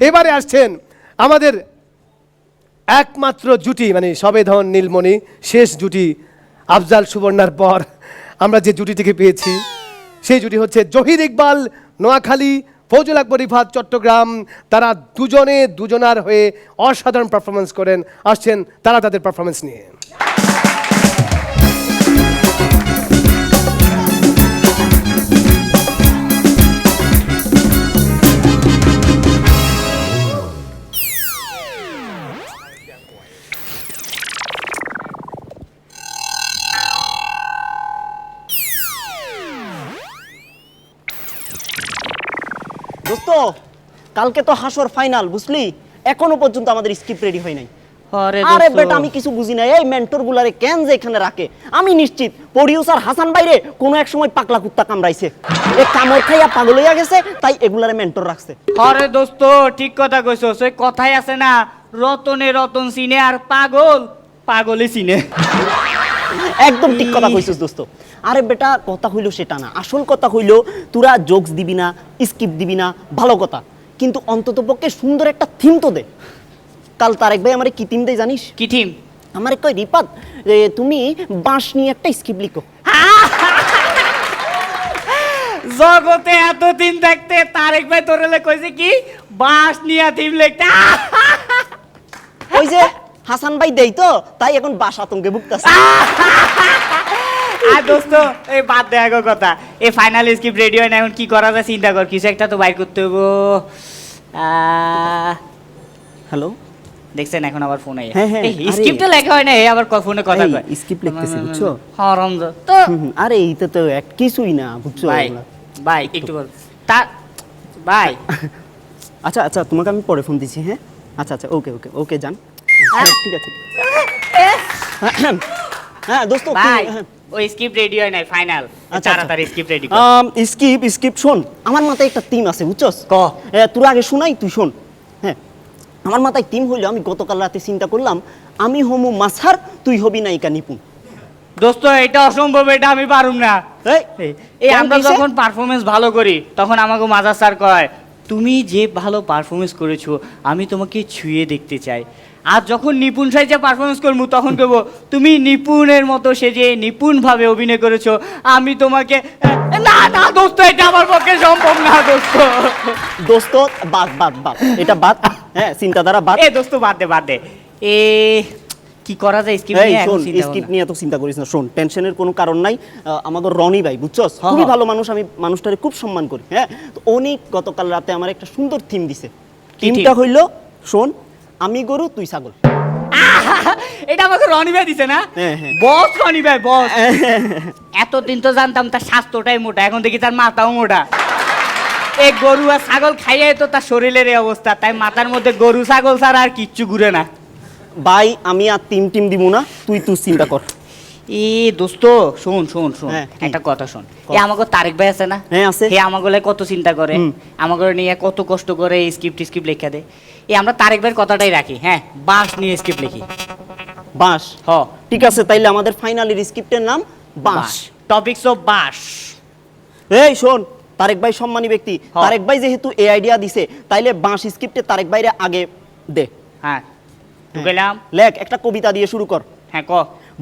C: এবারে আসছেন আমাদের একমাত্র জুটি, মানে সবেধন নীলমণি, শেষ জুটি আফজাল সুবর্ণার পর আমরা যে জুটিটিকে পেয়েছি সেই জুটি হচ্ছে জহির ইকবাল নোয়াখালী, ফৌজুল আকবর রিফাত চট্টগ্রাম। তারা দুজনে দুজনার হয়ে অসাধারণ পারফরমেন্স করেন। আসছেন তারা তাদের পারফরমেন্স নিয়ে।
F: দোস্ত, কালকে তো হাসর ফাইনাল, বুঝলি? এখনো পর্যন্ত আমাদের স্ক্রিপ্ট রেডি হয় নাই। আরে বেটা, আমি কিছু বুঝি না এই মেন্টর গুলারে কেন যে এখানে রাখে। আমি নিশ্চিত প্রোডিউসার হাসান বাইরে কোনো এক সময় পাকলা কুত্তা কামড়াইছে, এ কামড় খাইয়া পাগল হইয়া গেছে, তাই এগুলারে মেন্টর রাখছে।
D: আরে দোস্ত, ঠিক কথা কইছস। ওই কথাই আছে না, রতনে রতন চিনে আর পাগল পাগলে চিনে।
F: একদম ঠিক কথা কইছস দোস্ত। আরে বেটা, কথা হইলো সেটা না, আসল কথা হইলো তোরা জোকস দিবি না, স্কিপ দিবি না, ভালো কথা, কিন্তু অন্তত পক্ষে সুন্দর একটা থিম তো দে। কাল তারেক ভাই আমারে কি থিম দেয় জানিস?
D: কি থিম?
F: আমারে কই, রিপাত তুমি বাঁশ নিয়ে একটা স্কিপ লিখো।
D: জগতে এত থিম দেখতে তারেক ভাই তোরেলে কইছে কি বাঁশ নিয়ে থিম লিখতে।
F: ওই যে হাসান ভাই দেই তো, তাই এখন বাঁশ আতঙ্কে ভুগতাছে।
D: আর দোস্ত, এই বাদ দে আগো কথা, এই ফাইনাল স্ক্রিপ্ট রেডি হয় না, এখন কি করা যায় চিন্তা কর, কিছু একটা তো বাইর করতে হইব।
F: হ্যালো,
D: দেখছেন এখন আবার ফোন আইয়া।
F: হ্যাঁ, হ্যাঁ,
D: এই স্ক্রিপ্টটা লেখা হয় না, এই আবার ফোনে কথা কয়।
F: স্কিপ লিখতেছি, বুঝছো?
D: হারামজাদা তো।
F: আরে এইটা তো এক কিছুই না, বুঝছো?
D: ভাই ভাই একটু বল তা ভাই।
F: আচ্ছা আচ্ছা, তোমাকে আমি পরে ফোন দিছি। হ্যাঁ, আচ্ছা আচ্ছা, ওকে ওকে ওকে, যান। ঠিক আছে। হ্যাঁ দোস্ত,
D: ভাই ওই স্ক্রিপ্ট রেডি হয় না ফাইনাল, তাড়াতাড়ি স্ক্রিপ্ট রেডি কর।
F: স্কিপ শোন, আমার মাথায় একটা টিম আছে, বুঝছস?
D: ক
F: তোর আগে শোনাই, তুই শোন। হ্যাঁ, আমার মাথায় টিম হইলো, আমি গতকাল রাতে চিন্তা করলাম আমি হমু মাছার, তুই হবি নায়িকা নিপুণ।
D: দোস্ত, এটা অসম্ভব, এটা আমি পারুম না। এই আমরা যখন পারফরমেন্স ভালো করি তখন আমাকে মাজার স্যার কয় তুমি যে ভালো পারফরমেন্স করেছো আমি তোমাকে ছুঁয়ে দেখতে চাই। আর যখন নিপুণ সাইজে পারফরমেন্স করবো তখন কেব তুমি নিপুণের মতো সেজে নিপুণভাবে অভিনয় করেছো, আমি তোমাকে। না না দোস্ত, এটা আমার পক্ষে সম্ভব না দোস্ত।
F: দোস্ত বাদ বাদ বাদ, এটা বাদ। হ্যাঁ, চিন্তাধারা বাদ।
D: এ দোস্ত বাদ দে বাদ দে। এ কি করা যায় স্কিপ নিয়ে? এখন
F: স্কিপ নিয়ে তো চিন্তা করিস না, শোন, টেনশনের কোনো কারণ নাই। আমাদের রনি ভাই, বুঝছস, খুবই ভালো মানুষ, আমি মানুষটারে খুব সম্মান করি। হ্যাঁ, তো উনি গতকাল রাতে আমার একটা সুন্দর থিম দিছে। থিমটা হইলো, শোন, আমি গরু তুই ছাগল।
D: এটা আমাকে রনি ভাই দিছে না? বস রনি ভাই, বস। এতদিন তো জানতাম তার স্বাস্থ্যটাই মোটা, এখন দেখি তার মাথাও মোটা। এই গরু আর ছাগল খাইয়াই তো তার শরীরের এই অবস্থা, তাই মাথার মধ্যে গরু ছাগল ছাড়া আর কিচ্ছু ঘুরে না।
F: ভাই আমি আর টিম দিব না, তুই চিন্তা কর।
D: এ দোস্ত, শোন শোন শোন, একটা কথা শোন। এ আমাকে তারেক ভাই আছে না?
F: হ্যাঁ আছে।
D: হে আমাকে কত চিন্তা করে, আমাকে নিয়ে কত কষ্ট করে স্ক্রিপ্ট লেখা দেয়। এই আমরা তারেক ভাইয়ের কথাটাই রাখি। হ্যাঁ, বাঁশ নিয়ে স্ক্রিপ্ট লিখি।
F: বাঁশ?
D: হ,
F: ঠিক আছে, তাইলে আমাদের ফাইনালের স্ক্রিপ্টের নাম বাঁশ।
D: টপিকস অফ বাঁশ।
F: এই শোন, তারেক ভাই সম্মানী ব্যক্তি, তারেক ভাই যেহেতু এই আইডিয়া দিছে, তাইলে বাঁশ স্ক্রিপ্টে তারেক ভাইরে আগে দে।
D: হ্যাঁ, ঢুকাইলাম।
F: লেখ, একটা কবিতা দিয়ে শুরু কর।
D: হ্যাঁ, ক।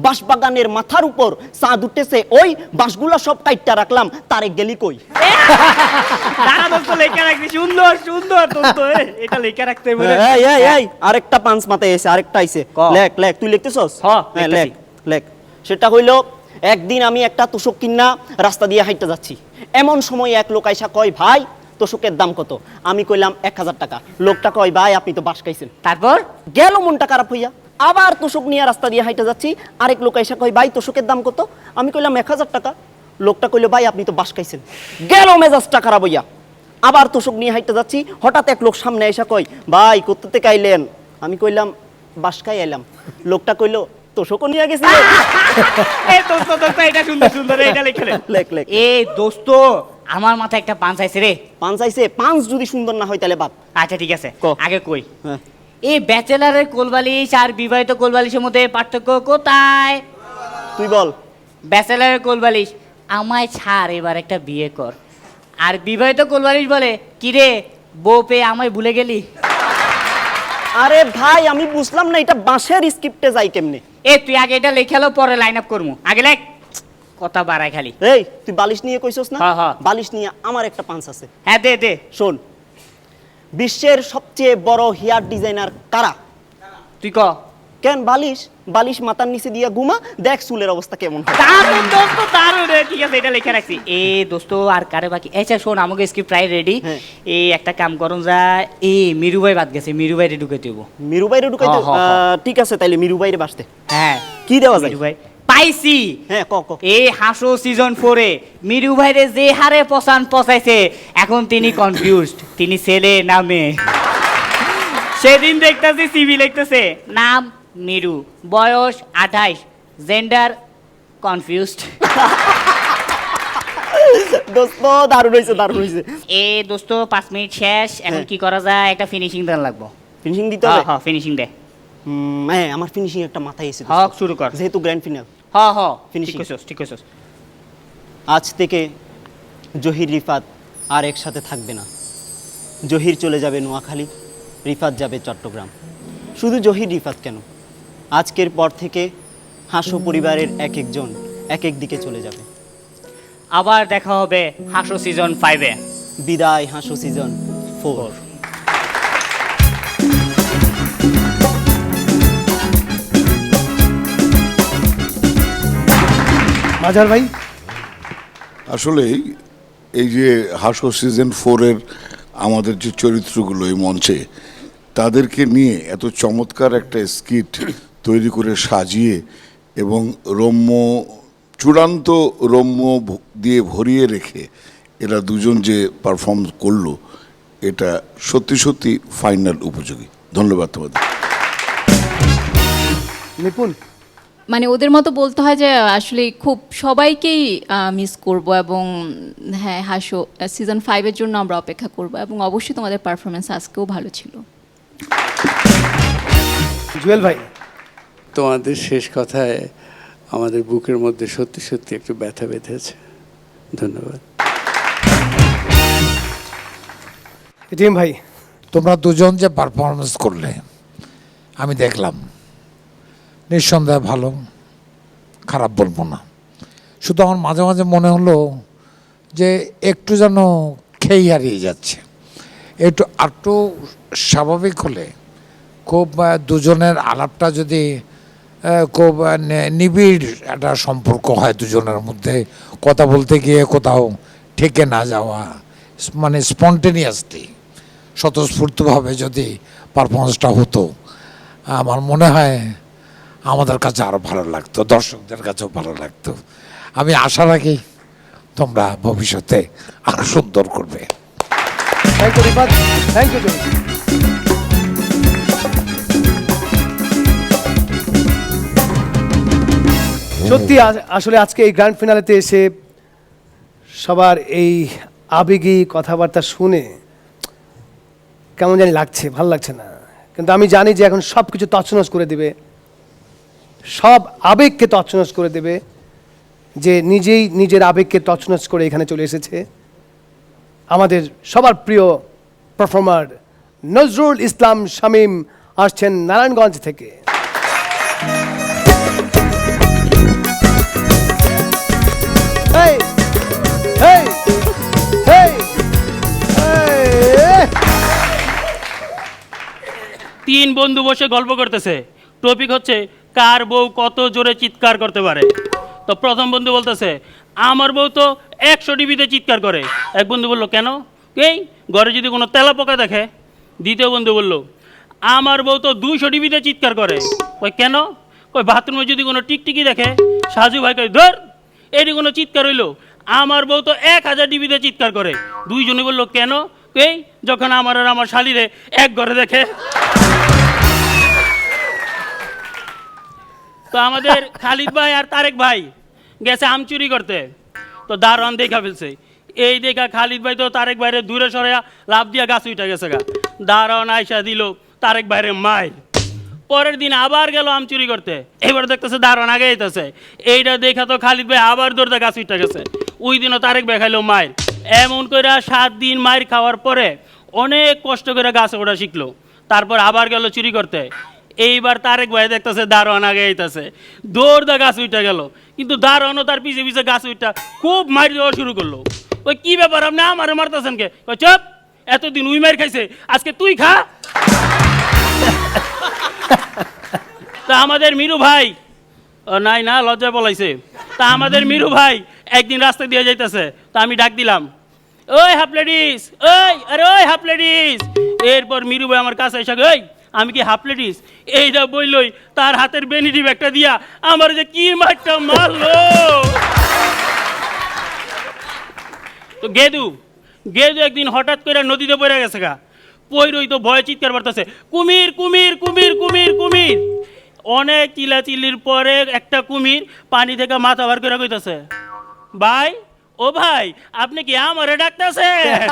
F: বাঁশ বাগানের মাথার উপর চাঁদ উঠতেছে, ওই বাঁশগুলা সব কাইটটা রাখলাম, তারেক গেলি কই।
D: দাঁড়া দোস্ত, লেখা রাখবি, সুন্দর সুন্দর দোস্ত, এটা লেখা রাখতে হবে।
F: এই আরেকটা পাঁচ মাথায় এসে, আরেকটা আইছে। লেখ লেখ, তুই লিখতেছস? হ্যাঁ, লেখ লেখ। সেটা হইলো, একদিন আমি একটা তোষক কিনা রাস্তা দিয়ে হাইটে যাচ্ছি, এমন সময় এক লোক আইসা কয়, ভাই তোষকের দাম কত? আমি কইলাম 1000 টাকা। লোকটা কয়, ভাই আপনি তো বাঁশ খাইছেন।
D: তারপর
F: গেল মনটা খারাপ হইয়া, আবার তোষক নিয়ে রাস্তা দিয়ে হাইটে যাচ্ছি, আরেক লোক আইসা কয়, ভাই তোষকের দাম কত? আমি কইলাম 1000 টাকা। লোকটা কইলো, ভাই আপনি তো বাঁশ খাইছেন। গেল মেজাজটা খারাপ হইয়া, আবার তোষক নিয়ে হাইটে যাচ্ছি, হঠাৎ এক লোক সামনে আইসা কয়, ভাই কোথা থেকে আইলেন? আমি কইলাম বাঁশ খাই আইলাম। লোকটা কইলো, তোষকও নিয়ে গেছি।
D: এই দোস্ত দোস্ত, এটা সুন্দর সুন্দর, এটা লিখে
F: লেখ লেখ।
D: এই দোস্ত, আমার মাথায় একটা পাঁচ আইছে রে।
F: পাঁচ আইছে? পাঁচ যদি সুন্দর না হয় তাহলে বাদ।
D: আচ্ছা ঠিক আছে, আগে কই। এই ব্যাচেলারের কোলবালিশ আর বিবাহিত কোলবালিশের মধ্যে পার্থক্য কোথায়?
F: তুই বল।
D: ব্যাচেলারের কোলবালিশ, আমায় ছাড়, এবার একটা বিয়ে কর। আর বিবাহিত কোলবালিশ বলে, কিরে বউ পেয়ে আমায় ভুলে গেলি।
F: আরে ভাই আমি বুঝলাম না এটা বাঁশের স্ক্রিপ্টে যাই কেমনে।
G: এ তুই আগে এটা লেখালো পরে লাইন আপ করমু আগে লেখ কথা বাড়ায় খালি।
F: এই তুই বালিশ নিয়ে কইছস না?
G: হ্যাঁ, হ্যাঁ।
F: বালিশ নিয়ে আমার একটা পাঞ্চ আছে।
G: হ্যাঁ দে দে
F: শোন, বিশ্বের সবচেয়ে বড় হেয়ার ডিজাইনার কারা?
G: তুই ক।
F: কেন বালিশ? বালিশ মাথার নিচে দিয়ে ঘুমা, দেখ চুলের অবস্থা কেমন হয়।
G: দারুণ দোস্ত দারুণ রে, ঠিক আছে এটা লিখে রাখছি। এ দোস্ত আর কারে বাকি? আচ্ছা শোন আমাকে স্ক্রিপ্ট প্রায় রেডি।
F: হ্যাঁ।
G: এই একটা কাম করুন যায়, এই মিরু ভাই বাদ গেছে, মিরু ভাই ঢুকে দেবো।
F: মিরু বাইরে ঢুকাইতে?
G: হ্যাঁ, হ্যাঁ, হ্যাঁ।
F: ঠিক আছে তাইলে মিরু বাইরে বাসতে
G: হ্যাঁ
F: কি দেওয়া যায়?
G: মিরু ভাই পাইছি।
F: হ্যাঁ ক ক।
G: এই হাসো সিজন 4 এ মিরু ভাইরে যে হারে পচাইছে এখন তিনি কনফিউজড, তিনি ছেলে না মেয়ে। সেদিন দেখতেছি সিভি লিখতেছে নাম মিরু, বয়স 28, জেন্ডার কনফিউজড।
F: দোস্ত দারুণ হইছে, দারুণ হইছে।
G: এ দোস্ত 5 মিনিট শেষ, এখন কি করা যায়? একটা ফিনিশিং দেন লাগবো।
F: ফিনিশিং দিতে হবে?
G: হ্যাঁ ফিনিশিং দে।
F: হ্যাঁ আমার ফিনিশিং একটা মাথায় এসে
G: হ্যাঁ শুরু কর।
F: যেহেতু গ্র্যান্ড ফিনাল।
G: হ্যাঁ হ্যাঁ
F: Finishing.
G: ঠিক কইছস।
F: আজ থেকে জহির রিফাত আর একসাথে থাকবে না। জহির চলে যাবে নোয়াখালী, রিফাত যাবে চট্টগ্রাম। শুধু জহির রিফাত কেন, আজকের পর থেকে হাসো পরিবারের এক একজন এক এক দিকে চলে যাবে।
G: আবার দেখা হবে হাসো সিজন 5 এ।
F: বিদায় হাসো সিজন 4।
C: মাজার ভাই,
J: আসলে এই যে হাসো সিজন 4-এর আমাদের যে চরিত্রগুলো এই মঞ্চে, তাদেরকে নিয়ে এত চমৎকার একটা স্কিট তৈরি করে সাজিয়ে এবং চূড়ান্ত রম্য দিয়ে ভরিয়ে রেখে এরা দুজন যে পারফর্ম করলো, এটা সত্যি সত্যি ফাইনাল উপযোগী। ধন্যবাদ তোমাদের।
C: নিপুণ,
I: মানে ওদের মতো বলতে হয় যে আসলে খুব সবাইকেই মিস করব এবং হ্যাঁ হাসো সিজন 5-এর জন্য আমরা অপেক্ষা করব এবং অবশ্যই তোমাদের পারফরমেন্স আজকেও ভালো ছিল।
C: জুয়েল ভাই,
H: তোমাদের শেষ কথায় আমাদের বুকের মধ্যে সত্যি সত্যি একটু ব্যথা বেঁধেছে। ধন্যবাদ।
C: টিম ভাই,
E: তোমরা দুজন যে পারফরমেন্স করলে আমি দেখলাম, নিঃসন্দেহে ভালো, খারাপ বলবো না। শুধু আমার মাঝে মাঝে মনে হলো যে একটু যেন খেই হারিয়ে যাচ্ছে। একটু স্বাভাবিক হলে খুব দুজনের আলাপটা যদি খুব নিবিড় একটা সম্পর্ক হয় দুজনের মধ্যে, কথা বলতে গিয়ে কোথাও ঠেকে না যাওয়া, মানে স্পন্টেনিয়াসলি স্বতঃস্ফূর্তভাবে যদি পারফরমেন্সটা হতো, আমার মনে হয় আমাদের কাছে আরও ভালো লাগতো, দর্শকদের কাছেও ভালো লাগতো। আমি আশা রাখি তোমরা ভবিষ্যতে আরও সুন্দর করবে।
C: Thank you Rifat, thank you Jony. সত্যি আসলে আজকে এই গ্র্যান্ড ফিনালেতে এসে সবার এই আবেগী কথাবার্তা শুনে কেমন জানি লাগছে, ভালো লাগছে না। কিন্তু আমি জানি যে এখন সব কিছু তছনছ করে দেবে, সব আবেগকে তছনছ করে দেবে, যে নিজেই নিজের আবেগকে তছনছ করে এখানে চলে এসেছে আমাদের সবার প্রিয় পারফর্মার নজরুল ইসলাম শামীম। আসছেন নারায়ণগঞ্জ থেকে। Hey! Hey! Hey! Hey!
M: তিন বন্ধু বসে গল্প করতেছে, টপিক হচ্ছে কার বউ কত জোরে চিৎকার করতে পারে। তো প্রথম বন্ধু বলতেছে আমার বউ তো 100 ডিবিতে চিৎকার করে। এক বন্ধু বলল কেন? এই ঘরে যদি কোনো তেলা পোকা দেখে। দ্বিতীয় বন্ধু বলল আমার বউ তো 200 ডিবিতে চিৎকার করে। কই কেন? কই বাথরুমে যদি কোনো টিকটিকি দেখে। সাজু ভাই কই ধর এটি কোনো চিৎকার হইলো, আমার বউ তো 1000 ডিবিতে চিৎকার করে। দুইজনে বলল কেন? এই যখন আমার আর আমার শালিরে এক ঘরে দেখে। তো আমাদের খালিদ ভাই আর তারেক ভাই গেছে আম চুরি করতে, তো দারোয়ান দেখা ফেলছে। এই দেখা খালিদ ভাই তো তারেক ভাইরে দূরে সরে লাভ দিয়া গাছ উঠে গেছে গা। দারোয়ান আয়সা দিল তারেক ভাইরে মায়ের। পরের দিন আবার গেল আম চুরি করতে, এবার দেখতেছে দারোয়ান আগে যেতেছে। এইটা দেখা তো খালিদ ভাই আবার দৌড়তে গাছ উঠে গেছে। ওই দিনও তারেক ভাই খাইলো মায়ের। এমন করে 7 দিন মায়ের খাওয়ার পরে অনেক কষ্ট করে গাছে ওঠা শিখলো। তারপর আবার গেল চুরি করতে। এইবার তারেক ভাই দেখতেছে দারোয়ান আগে আইতাছে, দৌড় দা গাছ উইটা গেল, কিন্তু দারোয়ানও তার পিছে পিছে গাছ উইটা খুব মারি দেওয়া শুরু করলো। ওই কি ব্যাপার, আপনি আমারে মারতেছেন কে? কই চুপ, এতদিন উই মার খাইছে, আজকে তুই খা। তা আমাদের মিরু ভাই, ও নাই না লজ্জা বলাইছে, তা আমাদের মিরু ভাই একদিন রাস্তা দিয়ে যাইতেছে, তা আমি ডাক দিলাম, ওই হাফ লেডিস, ওই আরে ওই হাফ লেডিস। এরপর মিরু ভাই আমার কাছে এসে, ওই আমি কি হাফ লেডিস? এইটা বললই তার হাতের বেনিটি ব্যাগটা দিয়া আমার যে কি মারটা মারলো। তো গেদু একদিন হঠাৎ করে নদীতে পড়ে গেছে গা, পইরই তো ভয় চিৎকার করতেছে, কুমির কুমির কুমির কুমির কুমির। অনেক চিল্লাচিল্লির পরে একটা কুমির পানি থেকে মাথা বার করে কইতেছে, ভাই ও ভাই আপনি কি আমারে ডাকতেছেন?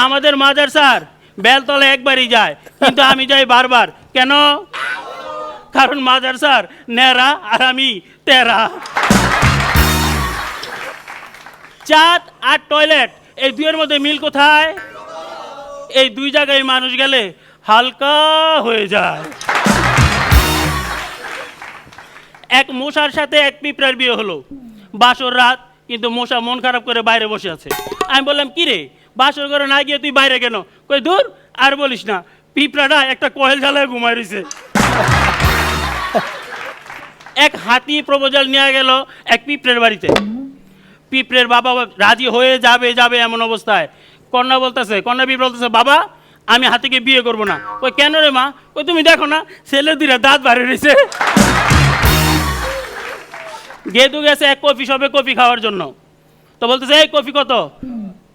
M: আমাদের মাজার স্যার বেলতলে একবারই যায়, কিন্তু আমি যাই বারবার। কেন? কারণ মাজার স্যার নেরা আর আমি তেরা। চাঁদ আর টয়লেট এই দুইয়ের মধ্যে মিল কোথায়? এই দুই জায়গায় মানুষ গেলে হালকা হয়ে যায়। এক মশার সাথে এক পিঁপড়ার বিয়ে হলো, বাসর রাত, কিন্তু মশা মন খারাপ করে বাইরে বসে আছে। আমি বললাম, কি রে বাসর ঘরে না গিয়ে তুই বাইরে কেন? কই দূর আর বলিস না, পিঁপড়াটা একটা কয়েল জ্বালায় ঘুমায় রইছে। এক হাতি প্রপোজাল নিয়ে গেল এক পিঁপড়ের বাড়িতে। পিঁপড়ের বাবা রাজি হয়ে যাবে যাবে এমন অবস্থায় কন্যা পিঁপড়ে বলতেছে, বাবা আমি হাতিকে বিয়ে করব না। কই কেন রে মা? কই তুমি দেখো না ছেলে দুইটা দাঁত বাড়ি রয়েছে। গেদু গেছে এক কফি শপে কফি খাওয়ার জন্য, তো বলতেছে, এই কফি কত?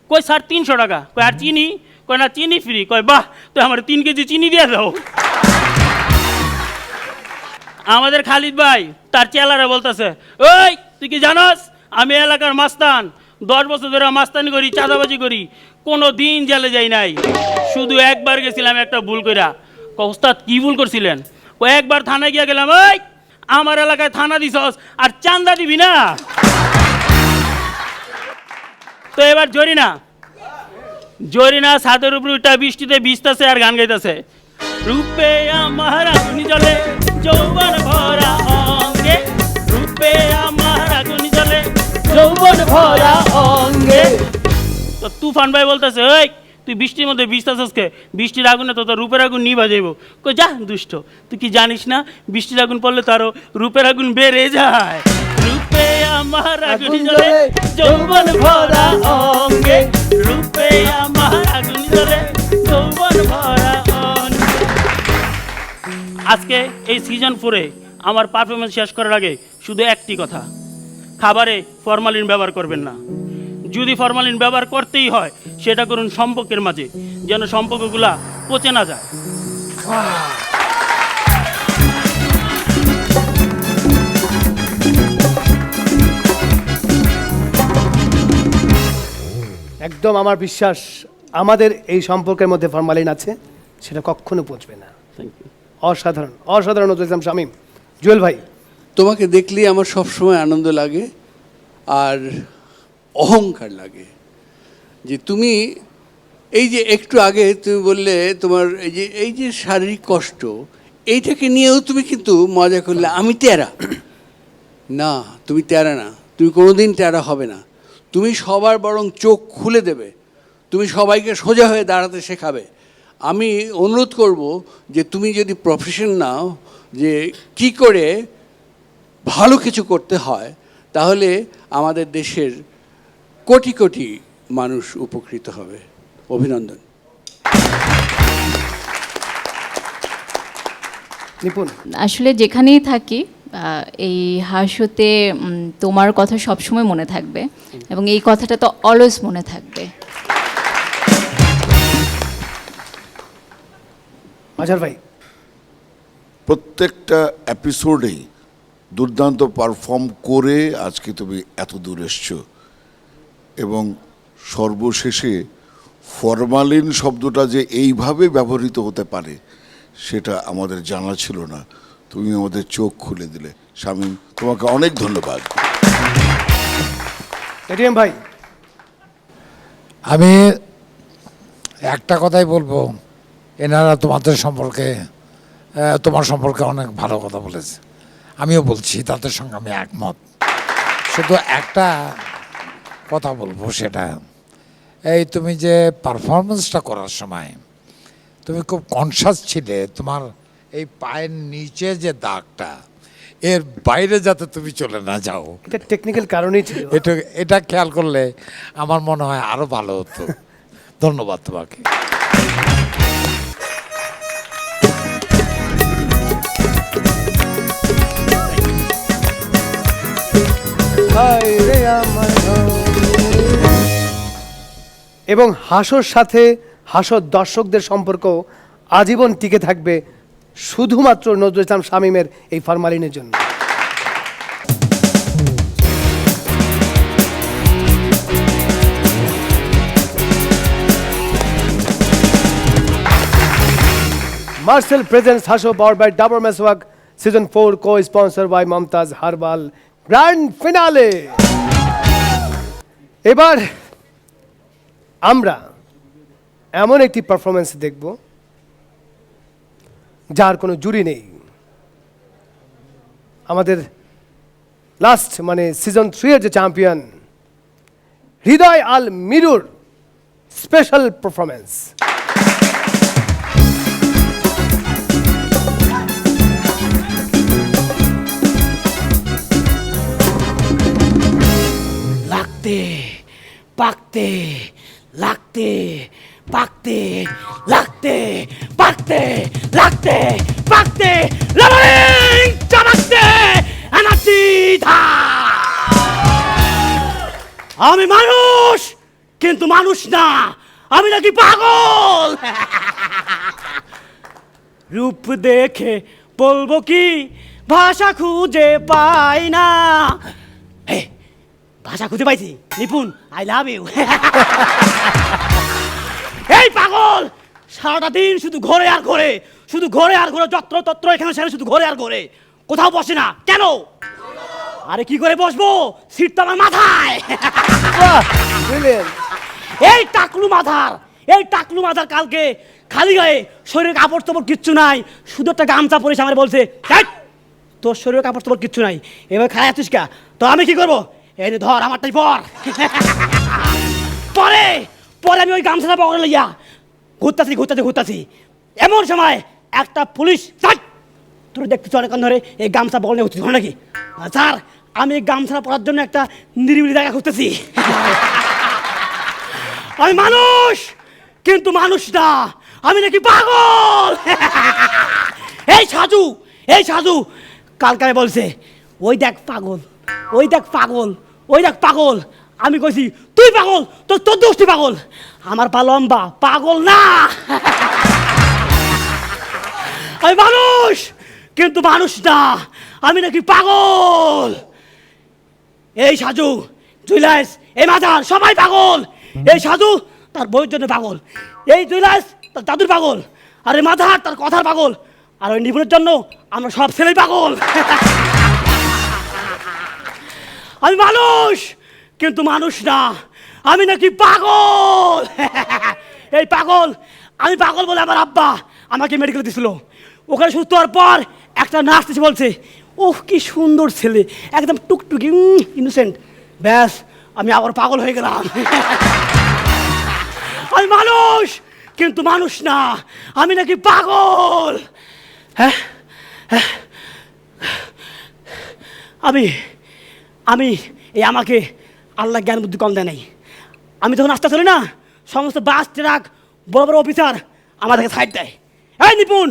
M: কই স্যার 300 টাকা। কই আর চিনি? কই না চিনি ফ্রি। কই বাহ, তো আমার 3 কেজি চিনি দিয়ে দাও। আমাদের খালিদ ভাই তার চেলারা বলতেছে, ওই তুই কি জানোস আমি এলাকার মাস্তান, 10 বছর ধরে মাস্তানি করি, চাঁদাবাজি করি, কোনো দিন জেলে যাই নাই, শুধু একবার গেছিলাম একটা ভুল কইরা। ওস্তাদ কি ভুল করছিলেন? ও একবার থানায় গিয়ে গেলাম, ওই আমার এলাকায় থানা দিছস আর চান্দা দিবি না। তো এবার জরিনা ছাদের উপর উঠা বৃষ্টিতে ভিজতেছে আর গান গাইতেছে, রূপে আমার আগুনি জ্বলে যৌবন ভরা অঙ্গে, রূপে আমার আগুনি জ্বলে যৌবন ভরা অঙ্গে। তো তুফান ভাই বলতেছে, ওই তুই বৃষ্টির মধ্যে ভিজতেছিস কে? বৃষ্টির আগুনে তো তোর রূপের আগুন নিভা যাইব। কই যা দুষ্ট, তুই কি জানিস না বৃষ্টির আগুন পড়লে তো আরো রূপের আগুন বেড়ে যায়। রূপে আমার আগুনি জ্বলে যৌবন ভরা অঙ্গে, রূপে আমার আগুনি জ্বলে যৌবন ভরা অঙ্গে। আজকে এই সিজন 4-এ আমার পারফরমেন্স শেষ করার আগে শুধু একটি কথা, খাবারে ফরমালিন ব্যবহার করবেন না। যদি ফরমালিন ব্যবহার করতেই হয় সেটা করুন সম্পর্কের মাঝে, যেন সম্পর্কগুলা পচে না যায়।
C: একদম আমার বিশ্বাস আমাদের এই সম্পর্কের মধ্যে ফরমালিন আছে, সেটা কখনো পচবে না।
M: Thank you.
C: অসাধারণ নজরুল ইসলাম শামীম। জুয়েল ভাই,
H: তোমাকে দেখলেই আমার সবসময় আনন্দ লাগে আর অহংকার লাগে যে তুমি এই যে একটু আগে তুমি বললে তোমার এই যে শারীরিক কষ্ট, এইটাকে নিয়েও তুমি কিন্তু মজা করলে আমি তেরা না, তুমি তেরা না, তুমি কোনোদিন তেরা হবে না। তুমি সবার বরং চোখ খুলে দেবে, তুমি সবাইকে সোজা হয়ে দাঁড়াতে শেখাবে। আমি অনুরোধ করব যে তুমি যদি প্রফেশন নাও যে কি করে ভালো কিছু করতে হয়, তাহলে আমাদের দেশের কোটি কোটি মানুষ উপকৃত হবে। অভিনন্দন।
C: নিপুণ,
I: আসলে যেখানেই থাকি এই হাসতে তোমার কথা সবসময় মনে থাকবে, এবং এই কথাটা তো অলওয়েজ মনে থাকবে।
C: আজহার ভাই,
J: প্রত্যেকটা এপিসোডেই দুর্দান্ত পারফর্ম করে আজকে তুমি এত দূর এসছো, এবং সর্বশেষে ফরমালিন শব্দটা যে এইভাবে ব্যবহৃত হতে পারে সেটা আমাদের জানা ছিল না, তুমি আমাদের চোখ খুলে দিলে। শামীম, তোমাকে অনেক ধন্যবাদ।
C: এটিএম ভাই,
E: আমি একটা কথাই বলবো, এনারা তোমাদের সম্পর্কে তোমার সম্পর্কে অনেক ভালো কথা বলেছে, আমিও বলছি, তাদের সঙ্গে আমি একমত। শুধু একটা কথা বলবো, সেটা এই তুমি যে পারফরমেন্সটা করার সময় তুমি খুব কনসাস ছিলে তোমার এই পায়ের নিচে যে দাগটা, এর বাইরে যাতে তুমি চলে না যাও।
C: এটা টেকনিক্যাল কারণেই ছিল।
E: এটা খেয়াল করলে আমার মনে হয় আরো ভালো হতো। ধন্যবাদ তোমাকে।
C: এবং হাসর সাথে হাসর দর্শকদের সম্পর্ক আজীবন টিকে থাকবে শুধুমাত্র নজরুল ইসলাম শামীমের এই ফরমালিনের জন্য। Marcel presents Hasho powered by Dabur Meswak Season 4 co-sponsored by Mumtaz Herbal Grand Finale. এবার আমরা এমন একটি পারফরমেন্স দেখব যার কোনো জুরি নেই। আমাদের লাস্ট মানে সিজন 3 এর যে চ্যাম্পিয়ন হৃদয় আল মিরুর স্পেশাল পারফরমেন্স।
F: লাগতে পাকতে লাগতে পাকতে লাগতে পাকতে লাগতে পাকতে লড়াই চালাতে এনার্জি ধা। আমি মানুষ কিন্তু মানুষ না, আমি নাকি পাগল। রূপ দেখে বলবো কি, ভাষা খুঁজে পাই না। ভাষা খুঁজে পাইছি নিপুণ, আই লাভ ইউ। এই পাগল সারাটা দিন শুধু ঘোরে আর ঘোরে, শুধু ঘোরে আর ঘোরে, যত্র তত্র এখানে সেখানে শুধু ঘোরে আর ঘোরে, কোথাও বসে না কেন? আরে কি করে বসবো, সিট তো আমার মাথায়। এই টাকলু মাথার কালকে খালি গায়ে, শরীরে কাপড় চোপড় কিচ্ছু নাই, শুধু একটা গামছা পরেছে, আমার বলছে তোর শরীরে কাপড় চোপড় কিচ্ছু নাই, এবার খাই আছিস কা? তো আমি কি করবো, এই ধর আমারটাই পর। পরে পরে আমি ওই গামছাটা পকড়ে লইয়া ঘুরতাছি, এমন সময় একটা পুলিশ তোর দেখতে অনেকক্ষণ ধরে এই গামছা পকড়ে ঘুরতে ধরে নাকি? স্যার আমি এই গামছা পরার জন্য একটা নিরিবিলি জায়গা খুঁজতেছি। আমি মানুষ কিন্তু মানুষ না, আমি নাকি পাগল। এই সাজু কালকে বলছে ওই দেখ পাগল, আমি কইছি তুই পাগল, তোর দোষটি পাগল, আমার পা লম্বা, পাগল না। আমি মানুষ কিন্তু মানুষ না, আমি নাকি পাগল। এই সাজু, জুইলাস, এই মাজার সবাই পাগল। এই সাজু তার বইয়ের জন্য পাগল, এই জুইলাস তার দাদুর পাগল, আর এই মাজার তার কথার পাগল, আর ওই নিপুণের জন্য আমরা সব ছেলেই পাগল। আমি মানুষ কিন্তু মানুষ না, আমি নাকি পাগল। এই পাগল, আমি পাগল বলে আমার আব্বা আমাকে মেডিকেল দিছিল। ওখানে সুস্থ হওয়ার পর একটা নার্স এসে বলছে, ওহ কি সুন্দর ছেলে, একদম টুকটুকি ইনোসেন্ট। ব্যাস আমি আবার পাগল হয়ে গেলাম। আমি মানুষ কিন্তু মানুষ না, আমি নাকি পাগল। হ্যাঁ আমি এই আমাকে আল্লাহ জ্ঞান বুদ্ধি কম দেয় নাই। আমি যখন রাস্তা চলি না, সমস্ত বাস ট্রাক বড় বড় অফিসার আমাদেরকে সাইড দেয়। এই নিপুণ,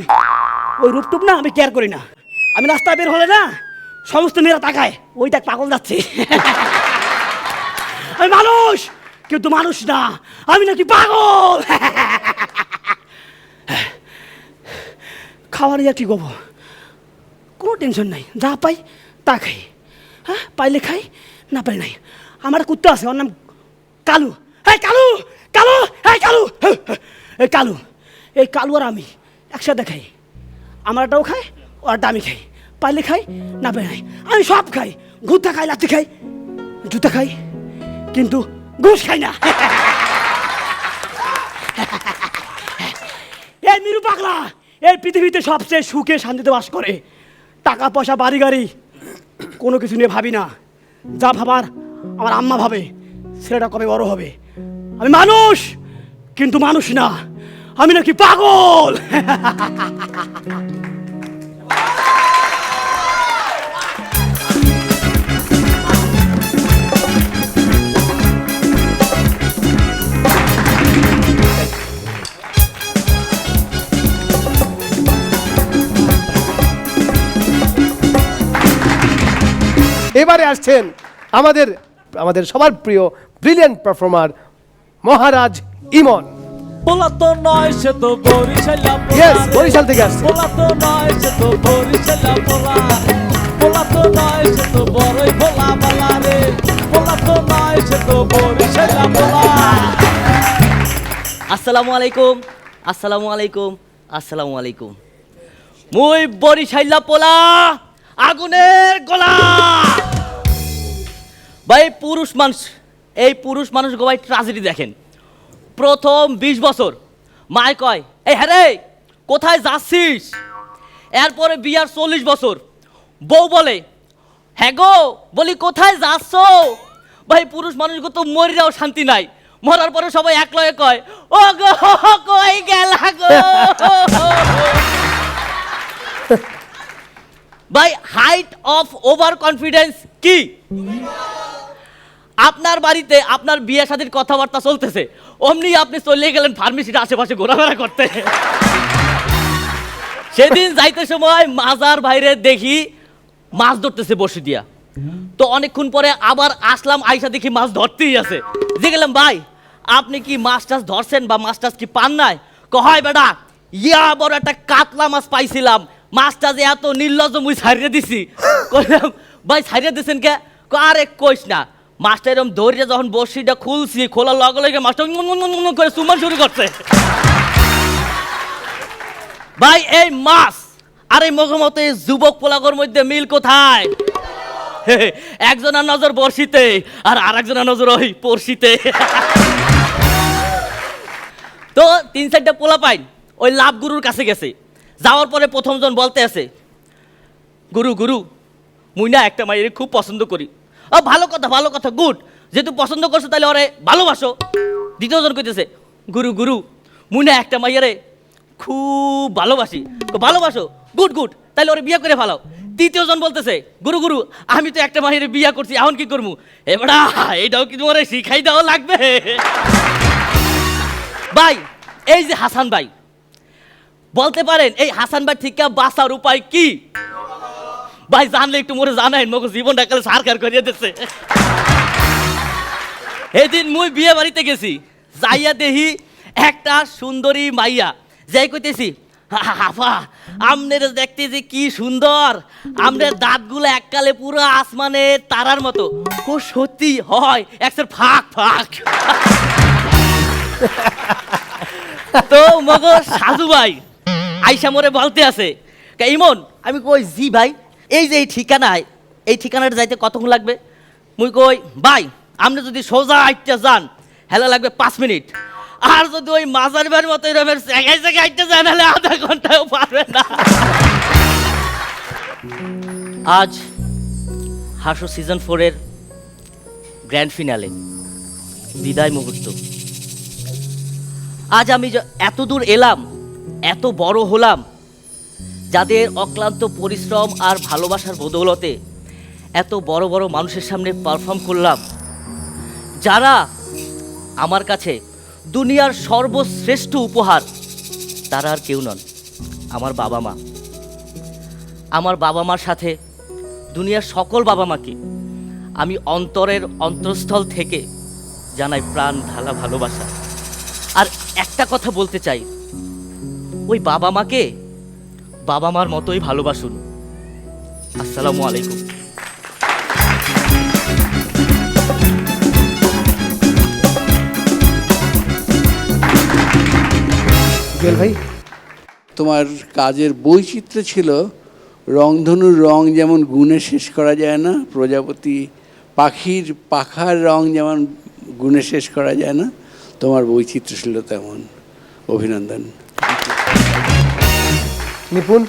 F: ওই রূপটুপ না আমি কেয়ার করি না। আমি রাস্তায় বের হলে না সমস্ত মেয়েরা তাকায়, ওই দেখ পাগল যাচ্ছে। আমি মানুষ কিন্তু মানুষ না, আমি নাকি পাগল। খাওয়ার ইয়া কি করবো, কোনো টেনশন নাই, যা পাই তা খাই। হ্যাঁ পাইলে খাই, না পাই নাই। আমার কুত্তা আছে, ওর নাম কালু। এই কালু আর আমি একসাথে খাই, আমারটাও খাই, ওরটা আমি খাই, পাইলে খাই, না পাই নাই। আমি সব খাই, ঘুরতে খাই, লাত্তি খাই, জুতা খাই, কিন্তু ঘুষ খাই না। পাগলা এই পৃথিবীতে সবচেয়ে সুখে শান্তিতে বাস করে। টাকা পয়সা বাড়ি গাড়ি কোনো কিছু নিয়ে ভাবি না, যা ভাবার আমার আম্মা ভাবে ছেলেটা কবে বড় হবে। আমি মানুষ কিন্তু মানুষ না, আমি নাকি পাগল।
C: এবারে আসছেন আমাদের আমাদের সবার প্রিয় ব্রিলিয়ান্ট পারফর্মার মহারাজ ইমন।
A: পোলা তো নয় সে তো বরিশালা
C: ইয়েস, বরিশাল থেকে আসছে।
A: পোলা তো নয় সে তো বরিশালা পোলা, পোলা তো নয় সে তো বড়ই ভোলা বালা রে, পোলা তো নয় সে তো বরিশালা পোলা।
N: আসসালামু আলাইকুম, আসসালামু আলাইকুম, আসসালামু আলাইকুম। মুই বরিশাইলা পোলা, আগুনের গোলা। ভাই পুরুষ মানুষ, এই পুরুষ মানুষ ভাই ট্রাজেডি দেখেন। প্রথম 20 বছর মায় কয় এই হ্যাঁ রে কোথায় যাচ্ছিস, এরপরে বিয়ার 40 বছর বউ বলে হ্যাঁ গো, বলি কোথায় যাচ্ছ। ভাই পুরুষ মানুষকে তো মরিরাও শান্তি নাই, মরার পরে সবাই এক লয়ে কয় ও গো কই গেলা গো। ভাই হাইট অফ ওভার কনফিডেন্স কি? আপনার বাড়িতে আপনার বিয়ে শাদীর কথাবার্তা চলতেছে, অমনি আপনি চলে গেলেন ফার্মেসির আশেপাশে ঘোরাফেরা করতে। সেদিন যাইতে সময় মাজার বাইরে দেখি মাছ ধরতেছে বসে দিয়া, তো অনেকক্ষণ পরে আবার আসলাম, আইসা দেখি মাছ ধরতেই আছে। যে গেলাম ভাই আপনি কি মাছ টাছ ধরছেন বা মাছ টাছ কি পান নাই? কয় বেটা ইয়া বড় একটা কাতলা মাছ পাইছিলাম, মাছটা যে এত নির্লজ্জ মুই ছাড়িয়ে দিছি। কইলাম ভাই ছাড়িয়ে দিছেন কে? আরে কইস না, মাছটা এরকম ধরে যখন বড়শিটা খুলছি, খোলার লগে লগে মাছটা করে চুমান শুরু করছে। ভাই এই মাছ আর এই মগমতে যুবক পোলাগর মধ্যে মিল কোথায়? একজনের নজর বড়শিতে আর আরেকজনের নজর ওই পড়শিতে। তো 3-4টা পোলা পাইন ওই লাভ গুরুর কাছে গেছে, যাওয়ার পরে প্রথমজন বলতে আছে গুরু গুরু মুই না একটা মাইয়ের খুব পছন্দ করি। ও ভালো কথা ভালো কথা, গুড, যেহেতু পছন্দ করছো তাহলে ওরে ভালোবাসো। দ্বিতীয়জন কইতেছে গুরু গুরু মুই না একটা মাইয়ারে খুব ভালোবাসি। ভালোবাসো, গুড গুড, তাহলে ওরে বিয়ে করে ফেলাও। তৃতীয়জন বলতেছে গুরু গুরু আমি তো একটা মাইয়ারে বিয়ে করছি, এখন কি করবো? এবারা এইটাও কি তোমার শিখাই দেওয়া লাগবে? ভাই এই যে হাসান ভাই, বলতে পারেন এই হাসান ভাই ঠিক বাঁচার উপায় কি? ভাই জানলে একটু মোরে জানাই, মগো জীবনটা কালে সারকার করিয়ে দিচ্ছে। এদিন মুই বিয়ে বাড়িতে গেছি, যাইয়া দেখি একটা সুন্দরী মাইয়া, যাই কইতেছি হাফা আমনের দেখতে যে কি সুন্দর, আমনের দাঁতগুলো এককালে পুরো আসমানের তারার মতো। ও সত্যি হয় একসের ফাঁক ফাঁক। তো মগো সাজু ভাই আইসা মোরে বলতে আছে ইমন, আমি কই জি ভাই, এই যে এই ঠিকানায়, এই ঠিকানাটা যাইতে কতক্ষণ লাগবে? মুই কই ভাই আপনি যদি সোজা আইটটা যান হেলা লাগবে 5 মিনিট, আর যদি ওই মাজার বাড়ির মতো এরকমের জায়গায় জায়গায় আইটটা যান হলে আধা ঘন্টাও পারবে না। আজ হাসো সিজন 4-এর গ্র্যান্ড ফিনালে, বিদায় মুহূর্ত। আজ আমি এত দূর এলাম, এত বড় হলাম, যাদের অক্লান্ত পরিশ্রম আর ভালোবাসার বদৌলতে এত বড় বড় মানুষের সামনে পারফর্ম করলাম, যারা আমার কাছে দুনিয়ার সর্বশ্রেষ্ঠ উপহার, তারা আর কেউ নন, আমার বাবা মা। আমার বাবা মার সাথে দুনিয়ার সকল বাবা মাকে আমি অন্তরের অন্তঃস্থল থেকে জানাই প্রাণ ঢালা ভালোবাসা। আর একটা কথা বলতে চাই, ওই বাবা মাকে বাবা মার মতোই ভালোবাসুন। আসসালামু আলাইকুম।
C: ভাই
H: তোমার কাজের বৈচিত্র্য ছিল, রংধনুর রং যেমন গুণে শেষ করা যায় না, প্রজাপতি পাখির পাখার রং যেমন গুণে শেষ করা যায় না, তোমার বৈচিত্র্য ছিল তেমন। অভিনন্দন।
C: নিপুণ,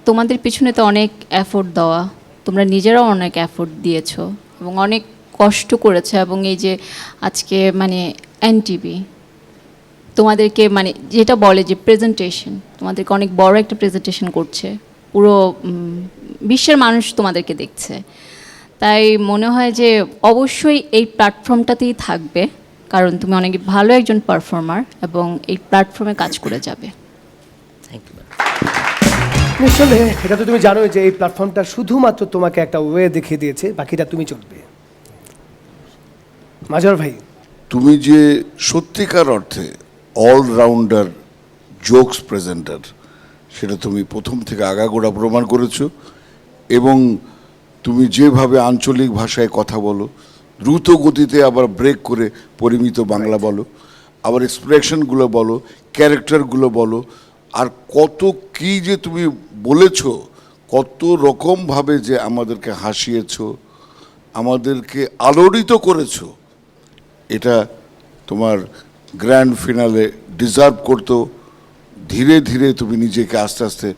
I: তোমাদের পিছনে তো অনেক এফোর্ট দেওয়া, তোমরা নিজেরাও অনেক এফোর্ট দিয়েছো এবং অনেক কষ্ট করেছো, এবং এই যে আজকে মানে এনটিভি তোমাদেরকে মানে যেটা বলে যে প্রেজেন্টেশন, তোমাদেরকে অনেক বড় একটা প্রেজেন্টেশন করছে, পুরো বিশ্বের মানুষ তোমাদেরকে দেখছে। তাই মনে হয় যে অবশ্যই এই প্ল্যাটফর্মটাতেই থাকবে, কারণ তুমি অনেক ভালো একজন পারফর্মার এবং এই প্ল্যাটফর্মে কাজ করে যাবে।
N: Thank you.
C: নিঃসন্দেহে এটা তো তুমি জানোই যে এই প্ল্যাটফর্মটা শুধুমাত্র তোমাকে একটা ওয়ে দেখিয়ে দিয়েছে, বাকিটা তুমি চলবে। মাজার ভাই,
J: তুমি যে সত্যিকার অর্থে অলরাউন্ডার জোকস প্রেজেন্টার, সেটা তুমি প্রথম থেকে আগাগোড়া প্রমাণ করেছো। এবং তুমি যেভাবে আঞ্চলিক ভাষায় কথা বলো, দ্রুত গতিতে আবার ব্রেক করে পরিমিত বাংলা বলো, আবার এক্সপ্রেশনগুলো বলো, ক্যারেক্টারগুলো বলো, আর কত কি যে তুমি বলেছো, কত রকমভাবে যে আমাদেরকে হাসিয়েছো, আমাদেরকে আলোড়িত করেছো, এটা তোমার গ্র্যান্ড ফিনালে ডিজার্ভ করতো। ধীরে ধীরে তুমি নিজেকে আস্তে আস্তে